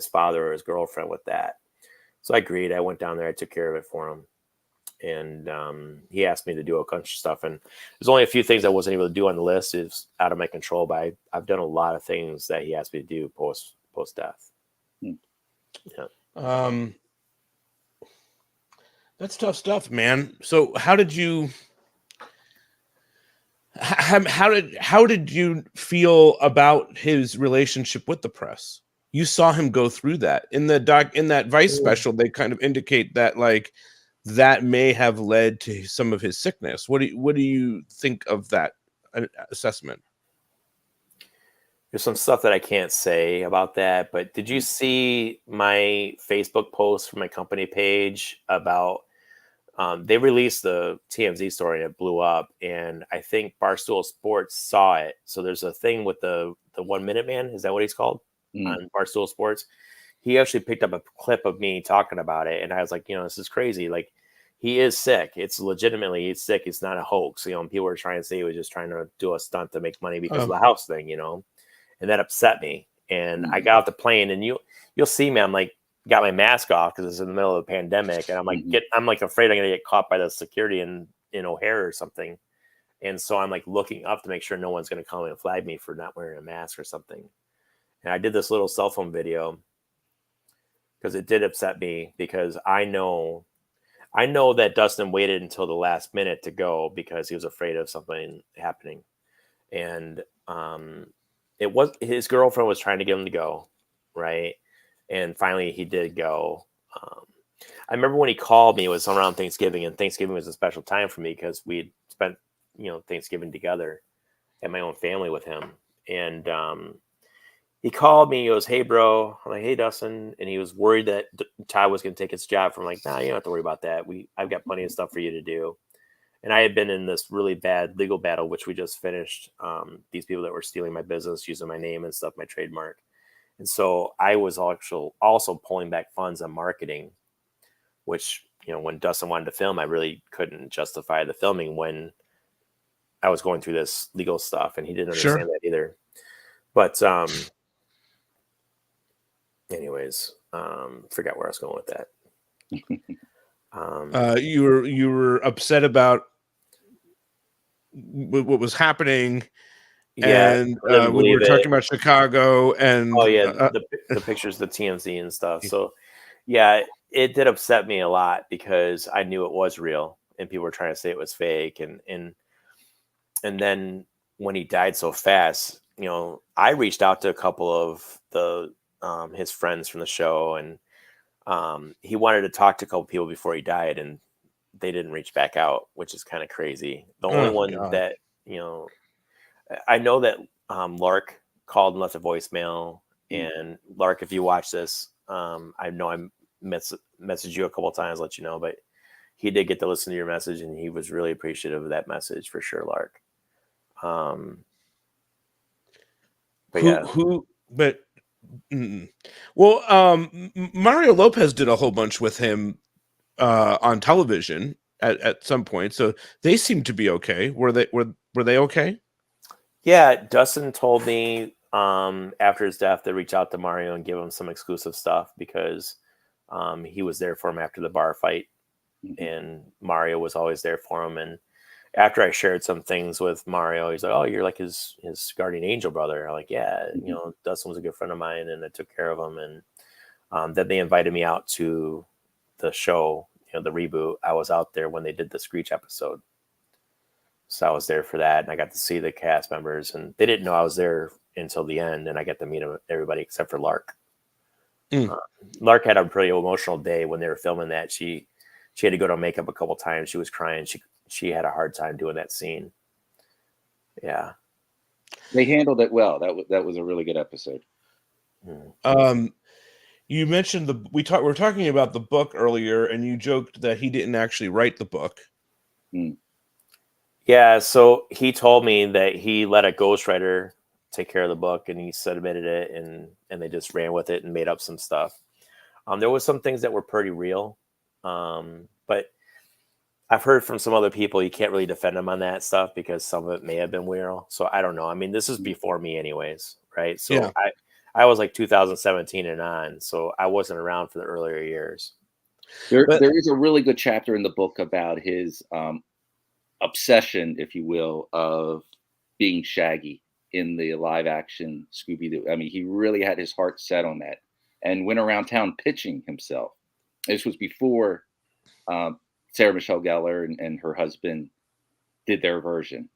father or his girlfriend with that. So I agreed. I went down there. I took care of it for him. And he asked me to do a bunch of stuff, and there's only a few things I wasn't able to do on the list. It's out of my control, but I've done a lot of things that he asked me to do post death. Yeah. That's tough stuff, man. So how did you feel about his relationship with the press? You saw him go through that in that Vice special. They kind of indicate that like that may have led to some of his sickness. What do you think of that assessment? There's some stuff that I can't say about that, but did you see my Facebook post from my company page about they released the TMZ story and it blew up, and I think Barstool Sports saw it. So there's a thing with the 1 Minute Man, is that what he's called on Barstool Sports? He actually picked up a clip of me talking about it, and I was like, you know, this is crazy. Like, he is sick. It's legitimately, he's sick. It's not a hoax. You know, and people were trying to say he was just trying to do a stunt to make money because of the house thing, you know, and that upset me. And I got off the plane, and you'll see me. I'm like, got my mask off because it's in the middle of the pandemic, and I'm like afraid I'm gonna get caught by the security in O'Hare or something. And so I'm like looking up to make sure no one's gonna come and flag me for not wearing a mask or something. And I did this little cell phone video because it did upset me, because I know that Dustin waited until the last minute to go because he was afraid of something happening. And it was his girlfriend was trying to get him to go, right? And finally he did go. I remember when he called me, it was around Thanksgiving, and Thanksgiving was a special time for me because we spent, you know, Thanksgiving together at my own family with him. And he called me. He goes, "Hey, bro." I'm like, "Hey, Dustin." And he was worried that Ty was going to take his job from, like, "Nah, you don't have to worry about that. I've got plenty of stuff for you to do." And I had been in this really bad legal battle, which we just finished. These people that were stealing my business, using my name and stuff, my trademark. And so I was also pulling back funds on marketing, which, you know, when Dustin wanted to film, I really couldn't justify the filming when I was going through this legal stuff, and he didn't understand that either. But anyways, forgot where I was going with that. You were upset about what was happening. Yeah, and we were talking about Chicago and the pictures, the TMZ and stuff. So yeah, it did upset me a lot because I knew it was real and people were trying to say it was fake. And then when he died so fast, you know, I reached out to a couple of his friends from the show, and he wanted to talk to a couple people before he died, and they didn't reach back out, which is kind of crazy. The only one God. that, you know, I know that Lark called and left a voicemail. And Lark, if you watch this, I know I messaged you a couple of times, let you know, but he did get to listen to your message, and he was really appreciative of that message for sure, Lark. Mario Lopez did a whole bunch with him on television at some point, so they seemed to be okay. Were they okay? Yeah, Dustin told me after his death to reach out to Mario and give him some exclusive stuff because he was there for him after the bar fight, and Mario was always there for him. And after I shared some things with Mario, he's like, "Oh, you're like his guardian angel brother." I'm like, "Yeah, you know, Dustin was a good friend of mine, and I took care of him." And then they invited me out to the show, you know, the reboot. I was out there when they did the Screech episode, so I was there for that, and I got to see the cast members, and they didn't know I was there until the end, and I got to meet everybody except for Lark. Lark had a pretty emotional day when they were filming that. She had to go to makeup a couple times. She was crying. She had a hard time doing that scene. Yeah, they handled it well. That was a really good episode. You mentioned we were talking about the book earlier, and you joked that he didn't actually write the book. Yeah, so he told me that he let a ghostwriter take care of the book, and he submitted it, and they just ran with it and made up some stuff. There was some things that were pretty real, but I've heard from some other people you can't really defend him on that stuff because some of it may have been real. So I don't know. I mean, this is before me anyways, right? So yeah. I was like 2017 and on, so I wasn't around for the earlier years. There is a really good chapter in the book about his obsession, if you will, of being Shaggy in the live action Scooby-Doo. I mean, he really had his heart set on that and went around town pitching himself. This was before Sarah Michelle Gellar and her husband did their version.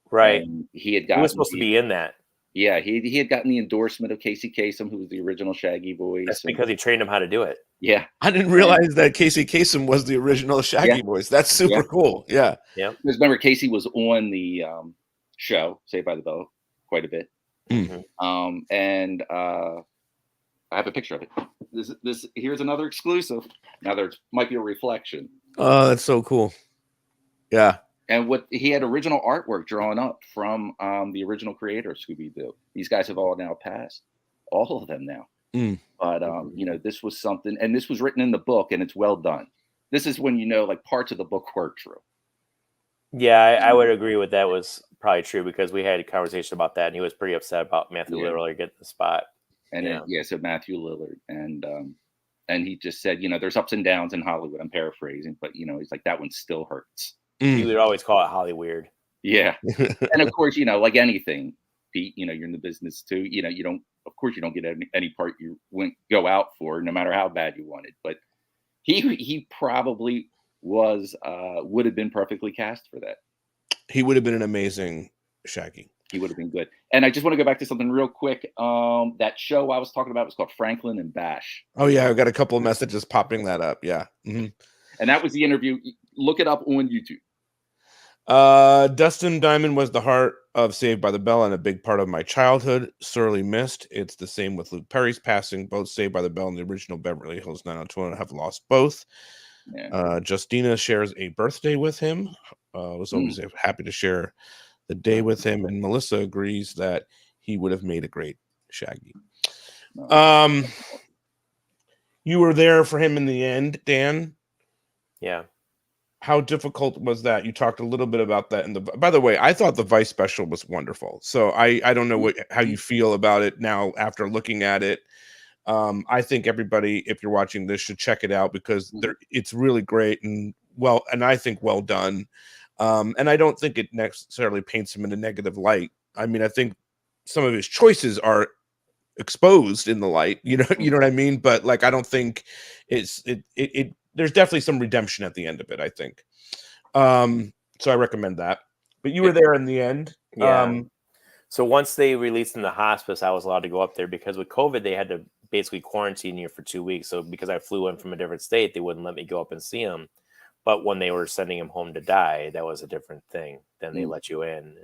Right. And he was supposed to be in that. Yeah, he had gotten the endorsement of Casey Kasem, who was the original Shaggy voice. That's because he trained him how to do it. Yeah. I didn't realize that Casey Kasem was the original Shaggy voice. That's super cool. Yeah. Yeah. Because remember, Casey was on the show, Saved by the Bell, quite a bit. And I have a picture of it. This here's another exclusive. Now there might be a reflection. Oh, that's so cool. Yeah. And what he had original artwork drawn up from the original creator of Scooby-Doo. These guys have all now passed, all of them now. But you know, this was something, and this was written in the book, and it's well done. This is when you know, like, parts of the book were true. Yeah, I would agree with that. Was probably true because we had a conversation about that, and he was pretty upset about Matthew Lillard getting the spot. And so Matthew Lillard, and he just said, you know, there's ups and downs in Hollywood. I'm paraphrasing, but you know, he's like, that one still hurts. He would always call it Holly weird. Yeah. And of course, you know, like anything, Pete, you know, you're in the business too. You know, you don't get any part you wouldn't go out for, no matter how bad you wanted. But he probably would have been perfectly cast for that. He would have been an amazing Shaggy. He would have been good. And I just want to go back to something real quick. That show I was talking about was called Franklin and Bash. Oh yeah, I've got a couple of messages popping that up. Yeah. And that was the interview. Look it up on YouTube. Dustin Diamond was the heart of Saved by the Bell and a big part of my childhood. Sorely missed. It's the same with Luke Perry's passing. Both Saved by the Bell and the original Beverly Hills 90210 have lost both. Yeah. Justina shares a birthday with him. Was always happy to share the day with him, and Melissa agrees that he would have made a great Shaggy. You were there for him in the end, Dan. Yeah. How difficult was that? You talked a little bit about that. By the way, I thought the Vice special was wonderful. So I don't know how you feel about it now after looking at it. I think everybody, if you're watching this, should check it out because it's really great and I think well done. And I don't think it necessarily paints him in a negative light. I mean, I think some of his choices are exposed in the light. You know what I mean? But like, I don't think it's there's definitely some redemption at the end of it, I think. So I recommend that. But you were there in the end. Yeah. So once they released him to hospice, I was allowed to go up there because with COVID, they had to basically quarantine you for 2 weeks. So because I flew in from a different state, they wouldn't let me go up and see him. But when they were sending him home to die, that was a different thing. Then they let you in.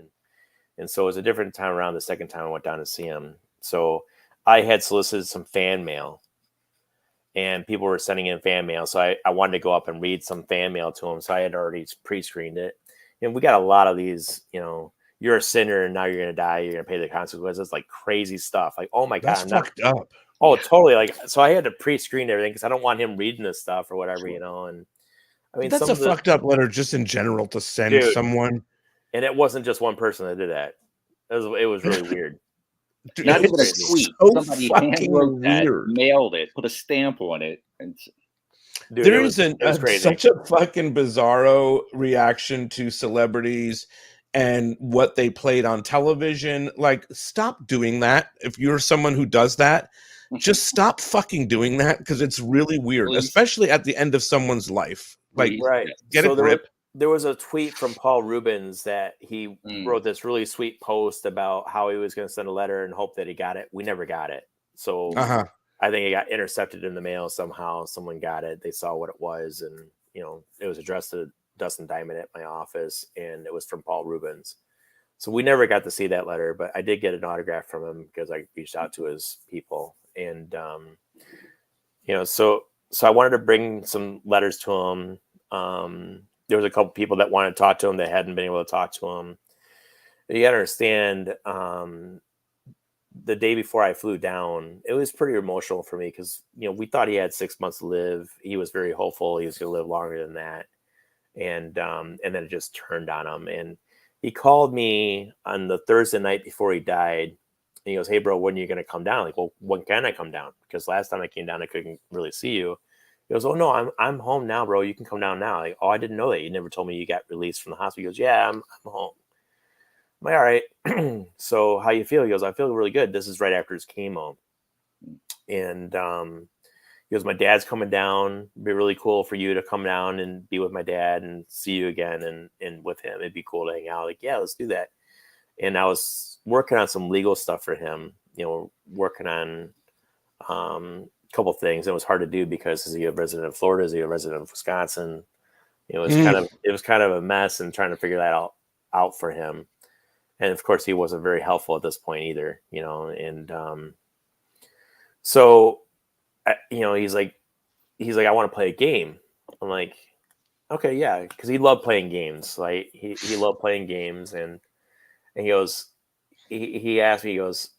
And so it was a different time around the second time I went down to see him. So I had solicited some fan mail. And people were sending in fan mail. So I wanted to go up and read some fan mail to him. So I had already pre-screened it. And we got a lot of these, you're a sinner and now you're going to die. You're going to pay the consequences. Like crazy stuff. Like, oh my God. That's fucked up. Oh, totally. Like, so I had to pre-screen everything because I don't want him reading this stuff or whatever, And I mean, that's a fucked up letter just in general to send someone. And it wasn't just one person that did that. It was really weird. Dude, not even a tweet. So Somebody fucking weird. Mailed it, put a stamp on it. And dude, there is such a fucking bizarro reaction to celebrities and what they played on television. Like, stop doing that. If you're someone who does that, just stop fucking doing that because it's really weird, especially at the end of someone's life. Like, right. Get a grip. There was a tweet from Paul Rubens that he wrote this really sweet post about how he was going to send a letter and hope that he got it. We never got it. So I think it got intercepted in the mail somehow. Someone got it. They saw what it was. And, it was addressed to Dustin Diamond at my office. And it was from Paul Rubens. So we never got to see that letter. But I did get an autograph from him because I reached out to his people. And, so I wanted to bring some letters to him. There was a couple people that wanted to talk to him that hadn't been able to talk to him. You got to understand, the day before I flew down, it was pretty emotional for me because, we thought he had 6 months to live. He was very hopeful he was going to live longer than that. And then it just turned on him. And he called me on the Thursday night before he died. And he goes, "Hey, bro, when are you going to come down?" Like, well, when can I come down? Because last time I came down, I couldn't really see you. He goes, "Oh no, I'm home now, bro. You can come down now." Like, "Oh, I didn't know that. You never told me you got released from the hospital." He goes, "Yeah, I'm home." I'm like, "All right." So how you feel? He goes, "I feel really good." This is right after his chemo. And he goes, "My dad's coming down. It'd be really cool for you to come down and be with my dad and see you again and with him. It'd be cool to hang out." Like, "Yeah, let's do that." And I was working on some legal stuff for him, working on couple things. It was hard to do because is he a resident of Florida? Is he a resident of Wisconsin? It was kind of a mess and trying to figure that out for him. And of course he wasn't very helpful at this point either, and so he's like, "I want to play a game." I'm like, "Okay, yeah," because he loved playing games. Like he loved playing games, and he goes, he asked me, he goes,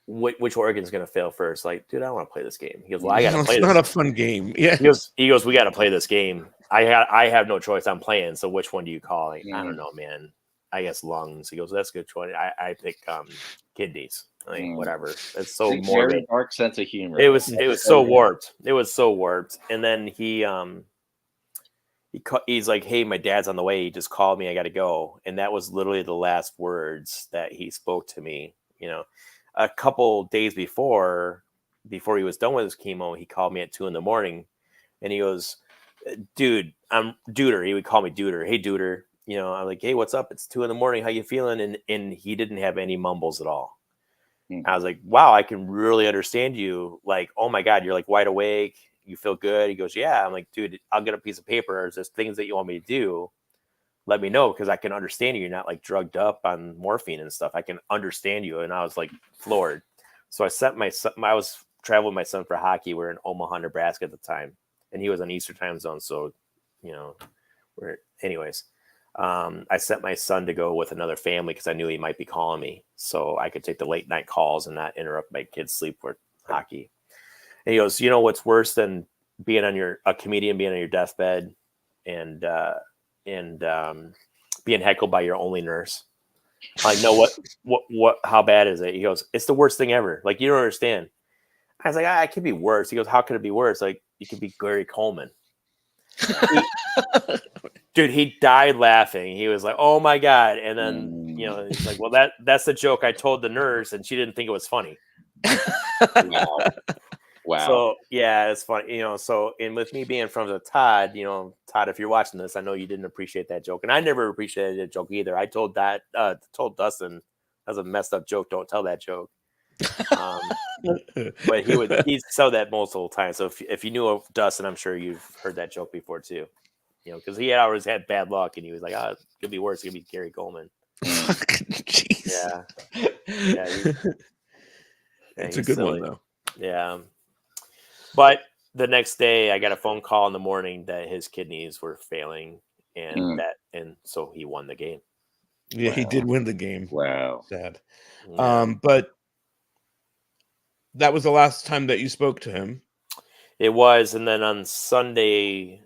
which organ's going to fail first? Like, "Dude, I don't want to play this game." He goes, "Well, I got to play this." It's not a fun game. Yeah. He goes, "We got to play this game. I have no choice. I'm playing. So which one do you call?" Like, "I don't know, man. I guess lungs." He goes, "That's a good choice. I pick kidneys." Like, whatever. It's so morbid. Very dark sense of humor. It was so warped. It was so warped. And then he's like, "Hey, my dad's on the way. He just called me. I got to go." And that was literally the last words that he spoke to me. A couple days before he was done with his chemo, he called me at 2 a.m. and he goes, "Dude, I'm Duder." He would call me Duder. "Hey, Duder." I'm like, "Hey, what's up? It's 2 a.m. How you feeling?" And he didn't have any mumbles at all. I was like, "Wow, I can really understand you. Like, oh my God, you're like wide awake. You feel good." He goes, "Yeah." I'm like, "Dude, I'll get a piece of paper. Is there things that you want me to do? Let me know because I can understand you. You're not like drugged up on morphine and stuff. I can understand you." And I was like floored. So I sent my son. I was traveling with my son for hockey. We were in Omaha, Nebraska at the time, and he was on Eastern time zone. So, anyways, I sent my son to go with another family because I knew he might be calling me, so I could take the late night calls and not interrupt my kid's sleep with hockey. And he goes, "What's worse than being a comedian being on your deathbed and being heckled by your only nurse?" I'm like, "No, what, how bad is it?" He goes, "It's the worst thing ever. Like, you don't understand." I was like, "I could be worse." He goes, "How could it be worse?" Like, "You could be Gary Coleman." Dude, he died laughing. He was like, "Oh my God." And then, he's like, "Well, that's the joke I told the nurse and she didn't think it was funny." Wow. Wow. So yeah, it's funny, So, and with me being friends with Todd, Todd, if you're watching this, I know you didn't appreciate that joke, and I never appreciated that joke either. I told Dustin, that's a messed up joke. Don't tell that joke. But he said that multiple times. So if you knew of Dustin, I'm sure you've heard that joke before too. Because he always had bad luck, and he was like, "Oh, it could be worse. It could be Gary Coleman." Jeez. Yeah, yeah, It's a he's good silly. one though. Yeah, but the next day, I got a phone call in the morning that his kidneys were failing, and so he won the game. Yeah, he did win the game. Wow. Sad. Yeah. But that was the last time that you spoke to him. It was, and then on Sunday,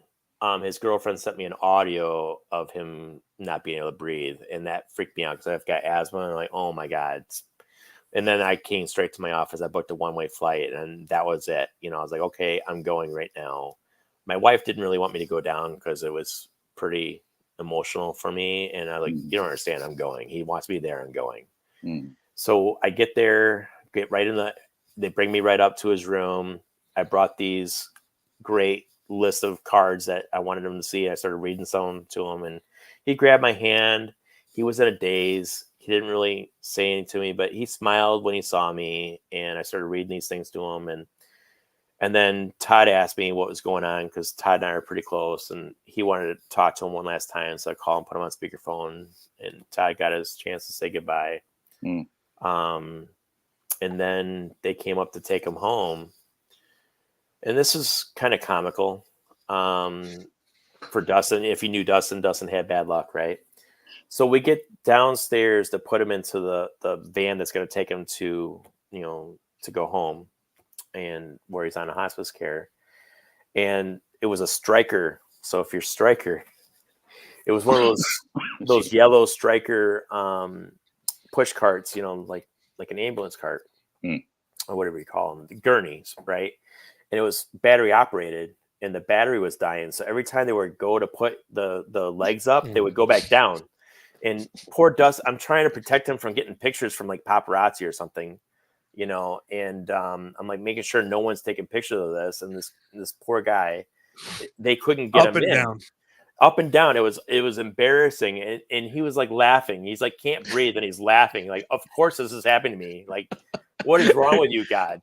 his girlfriend sent me an audio of him not being able to breathe, and that freaked me out because I've got asthma, and I'm like, oh my god. And then I came straight to my office. I booked a one-way flight, and that was it. I was like, okay, I'm going right now. My wife didn't really want me to go down because it was pretty emotional for me, and I like, you don't understand. I'm going. He wants me there. I'm going. So I get there, they bring me right up to his room. I brought these great list of cards that I wanted him to see. I started reading some to him, and he grabbed my hand. He was in a daze. He didn't really say anything to me, but he smiled when he saw me, and I started reading these things to him. And then Todd asked me what was going on because Todd and I are pretty close, and he wanted to talk to him one last time. So I called and put him on speakerphone, and Todd got his chance to say goodbye. And then they came up to take him home. And this is kind of comical for Dustin. If you knew Dustin had bad luck, right? So we get downstairs to put him into the van that's going to take him to go home, and where he's on a hospice care. And it was a Stryker. So if you're Stryker, it was one of those yellow Stryker push carts, like an ambulance cart or whatever you call them, the gurneys, right? And it was battery operated, and the battery was dying. So every time they would go to put the legs up, they would go back down. And poor Dustin, I'm trying to protect him from getting pictures from like paparazzi or something, and I'm like making sure no one's taking pictures of this. And this poor guy, they couldn't get Up him and in. down. Up and down. It was embarrassing. And he was like laughing. He's like, can't breathe. And he's laughing. Like, of course this is happening to me. Like, what is wrong with you, God?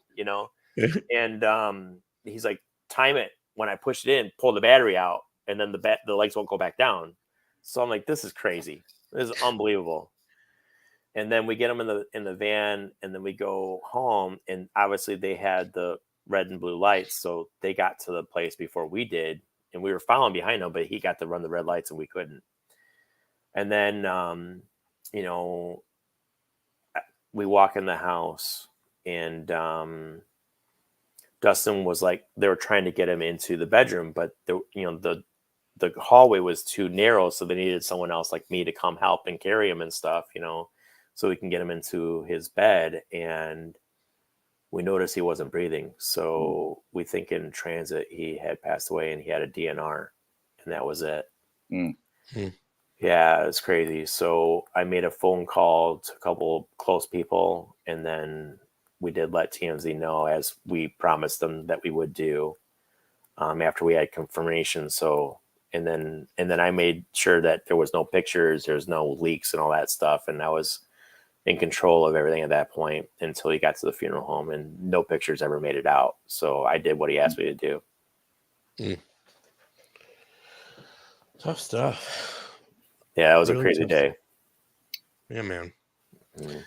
And he's like, time it. When I push it in, pull the battery out, and then the legs won't go back down. So I'm like, this is crazy. This is unbelievable. And then we get him in the van, and then we go home, and obviously they had the red and blue lights, so they got to the place before we did, and we were following behind him, but he got to run the red lights and we couldn't. And then we walk in the house, and Dustin was like, they were trying to get him into the bedroom, but the hallway was too narrow, so they needed someone else like me to come help and carry him and stuff, so we can get him into his bed. And we noticed he wasn't breathing, so we think in transit he had passed away, and he had a DNR, and that was it. Yeah, it's crazy. So I made a phone call to a couple close people, and then we did let TMZ know, as we promised them that we would do, after we had confirmation. So, and then I made sure that there was no pictures, there's no leaks and all that stuff. And I was in control of everything at that point until he got to the funeral home, and no pictures ever made it out. So I did what he asked me to do. Tough stuff. Yeah, it was Really a crazy day. Yeah, man. Right.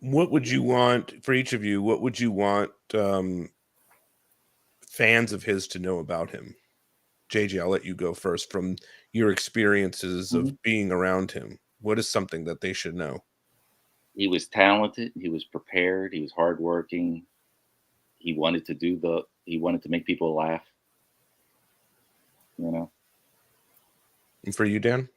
What would you want for each of you? What would you want fans of his to know about him? JJ, I'll let you go first. From your experiences of being around him, what is something that they should know? He was talented. He was prepared. He was hardworking. He wanted to make people laugh. And for you, Dan?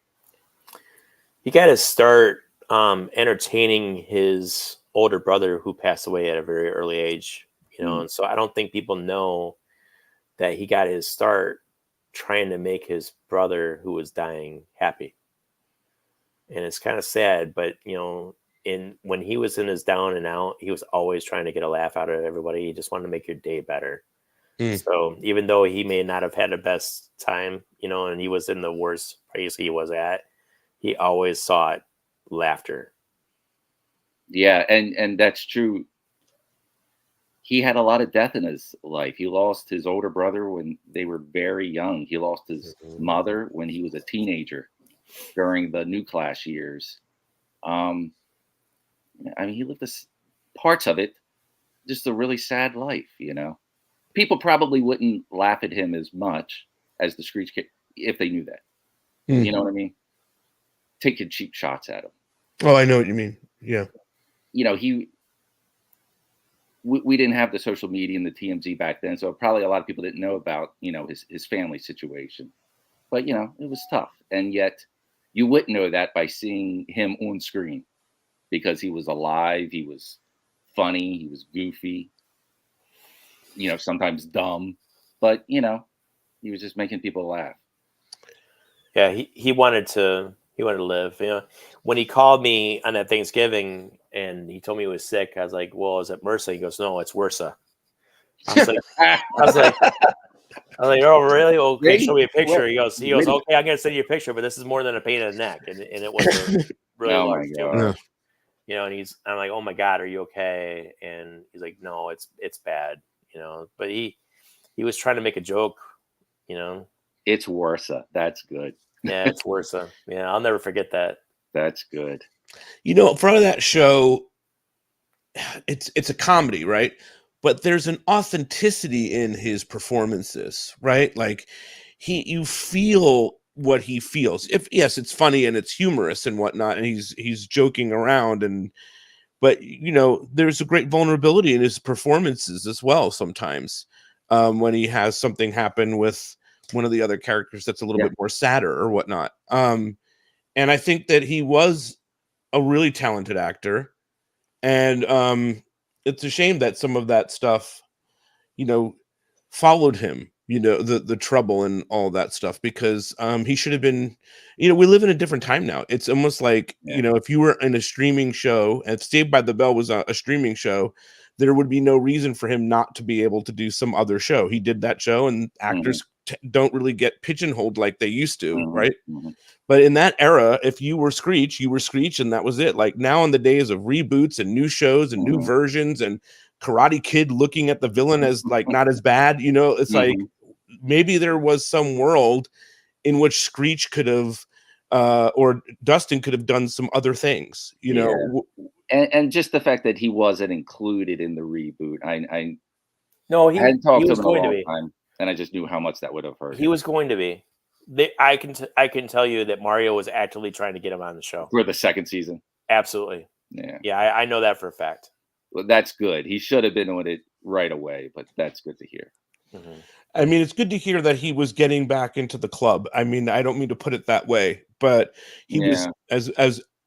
He got his start entertaining his older brother, who passed away at a very early age, and so I don't think people know that he got his start trying to make his brother, who was dying, happy. And it's kind of sad, but when he was in his down and out, he was always trying to get a laugh out of everybody. He just wanted to make your day better. So even though he may not have had the best time, and he was in the worst place he was at, he always sought laughter. Yeah, and that's true. He had a lot of death in his life. He lost his older brother when they were very young. He lost his mother when he was a teenager during the New Class years. He lived parts of it, just a really sad life, People probably wouldn't laugh at him as much as the Screech kid if they knew that. You know what I mean? Taking cheap shots at him. Oh, I know what you mean. Yeah. We didn't have the social media and the TMZ back then, so probably a lot of people didn't know about, his family situation. But, it was tough. And yet you wouldn't know that by seeing him on screen, because he was alive, he was funny, he was goofy, sometimes dumb, but, he was just making people laugh. Yeah, he wanted to live. When he called me on that Thanksgiving and he told me he was sick, I was like, "Well, is it MRSA?" He goes, "No, it's worsa." I was like, "Oh, really? Okay, show me a picture." He goes, "Okay, I'm gonna send you a picture, but this is more than a pain in the neck," and it was a really large tumor. And I'm like, "Oh my God, are you okay?" And he's like, "No, it's bad." But he was trying to make a joke. It's worsa. That's good. Yeah, it's worsa. Yeah, I'll never forget that. That's good. In front of that show, it's a comedy, right? But there's an authenticity in his performances, right? Like you feel what he feels. Yes, it's funny and it's humorous and whatnot, and he's joking around, but there's a great vulnerability in his performances as well. Sometimes when he has something happen with one of the other characters that's a little bit more sadder or whatnot. And I think that he was a really talented actor. And it's a shame that some of that stuff, followed him, the trouble and all that stuff, because he should have been, we live in a different time now. It's almost like, if you were in a streaming show, and if Saved by the Bell was a streaming show, there would be no reason for him not to be able to do some other show. He did that show, and actors don't really get pigeonholed like they used to, right? But in that era, if you were Screech, and that was it. Like now in the days of reboots and new shows and new versions and Karate Kid looking at the villain as like not as bad, it's like maybe there was some world in which Screech could have or Dustin could have done some other things, And just the fact that he wasn't included in the reboot, I hadn't he talked to was him going in a to long be. time, and I just knew how much that would have hurt. He was going to be. I can tell you that Mario was actively trying to get him on the show for the second season. Absolutely. Yeah. I know that for a fact. Well, that's good. He should have been on it right away, but that's good to hear. I mean, it's good to hear that he was getting back into the club. I mean, I don't mean to put it that way, but he was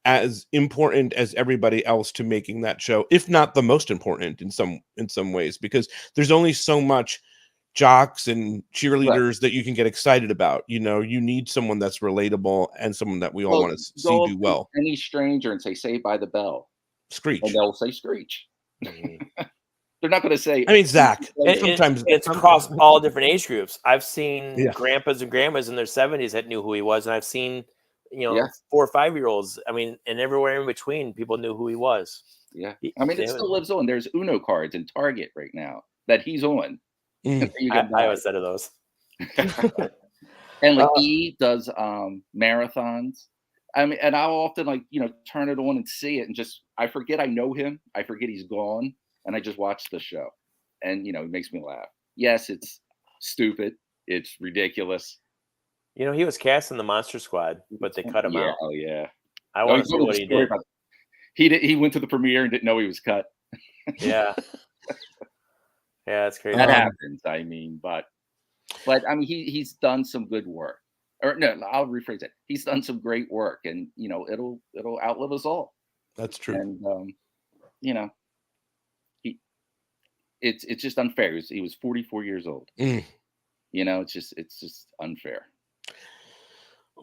as important as everybody else to making that show, if not the most important in some ways, because there's only so much jocks and cheerleaders that you can get excited about. You need someone that's relatable and someone that we all want to see do well. Any stranger and say Saved by the Bell, Screech, and they'll say Screech. They're not going to say. I mean, Zach. Sometimes it's across all different age groups. I've seen grandpas and grandmas in their 70s that knew who he was, and I've seen 4 or 5-year-olds. I mean, and everywhere in between, people knew who he was. Yeah, I mean, it still lives on. There's Uno cards in Target right now that he's on. I have a set of those. And he does marathons. I mean, and I'll often turn it on and see it, and just I forget I know him. I forget he's gone, and I just watch the show, and it makes me laugh. Yes, it's stupid. It's ridiculous. He was cast in the Monster Squad, but they cut him out. Oh yeah. I want to see what he did. He went to the premiere and didn't know he was cut. Yeah. Yeah, that's crazy. That happens. I mean, but I mean, he's done some good work. Or no, I'll rephrase it. He's done some great work, and it'll outlive us all. That's true. And it's just unfair. He was 44 years old. It's just unfair.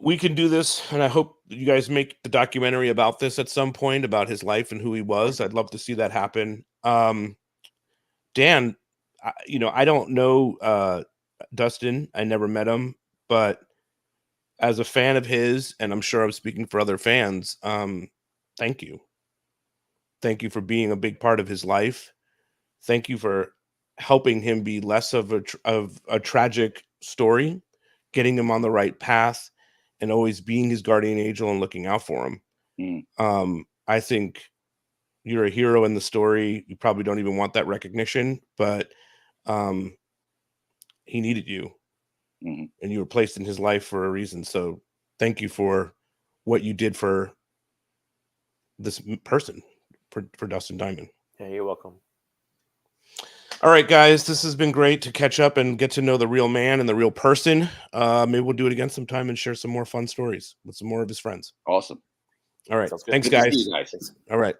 we can do this, and I hope you guys make the documentary about this at some point, about his life and who he was. I'd love to see that happen. Dan, I don't know Dustin. I never met him, but as a fan of his, and I'm sure I'm speaking for other fans, thank you. Thank you for being a big part of his life. Thank you for helping him be less of a tragic story, getting him on the right path, and always being his guardian angel and looking out for him. I think you're a hero in the story. You probably don't even want that recognition, but he needed you, and you were placed in his life for a reason. So thank you for what you did for this person, for Dustin Diamond. Yeah, you're welcome. All right, guys, this has been great to catch up and get to know the real man and the real person. Maybe we'll do it again sometime and share some more fun stories with some more of his friends. Awesome. All right. Sounds good. Thanks, Good to guys. see you guys. All right.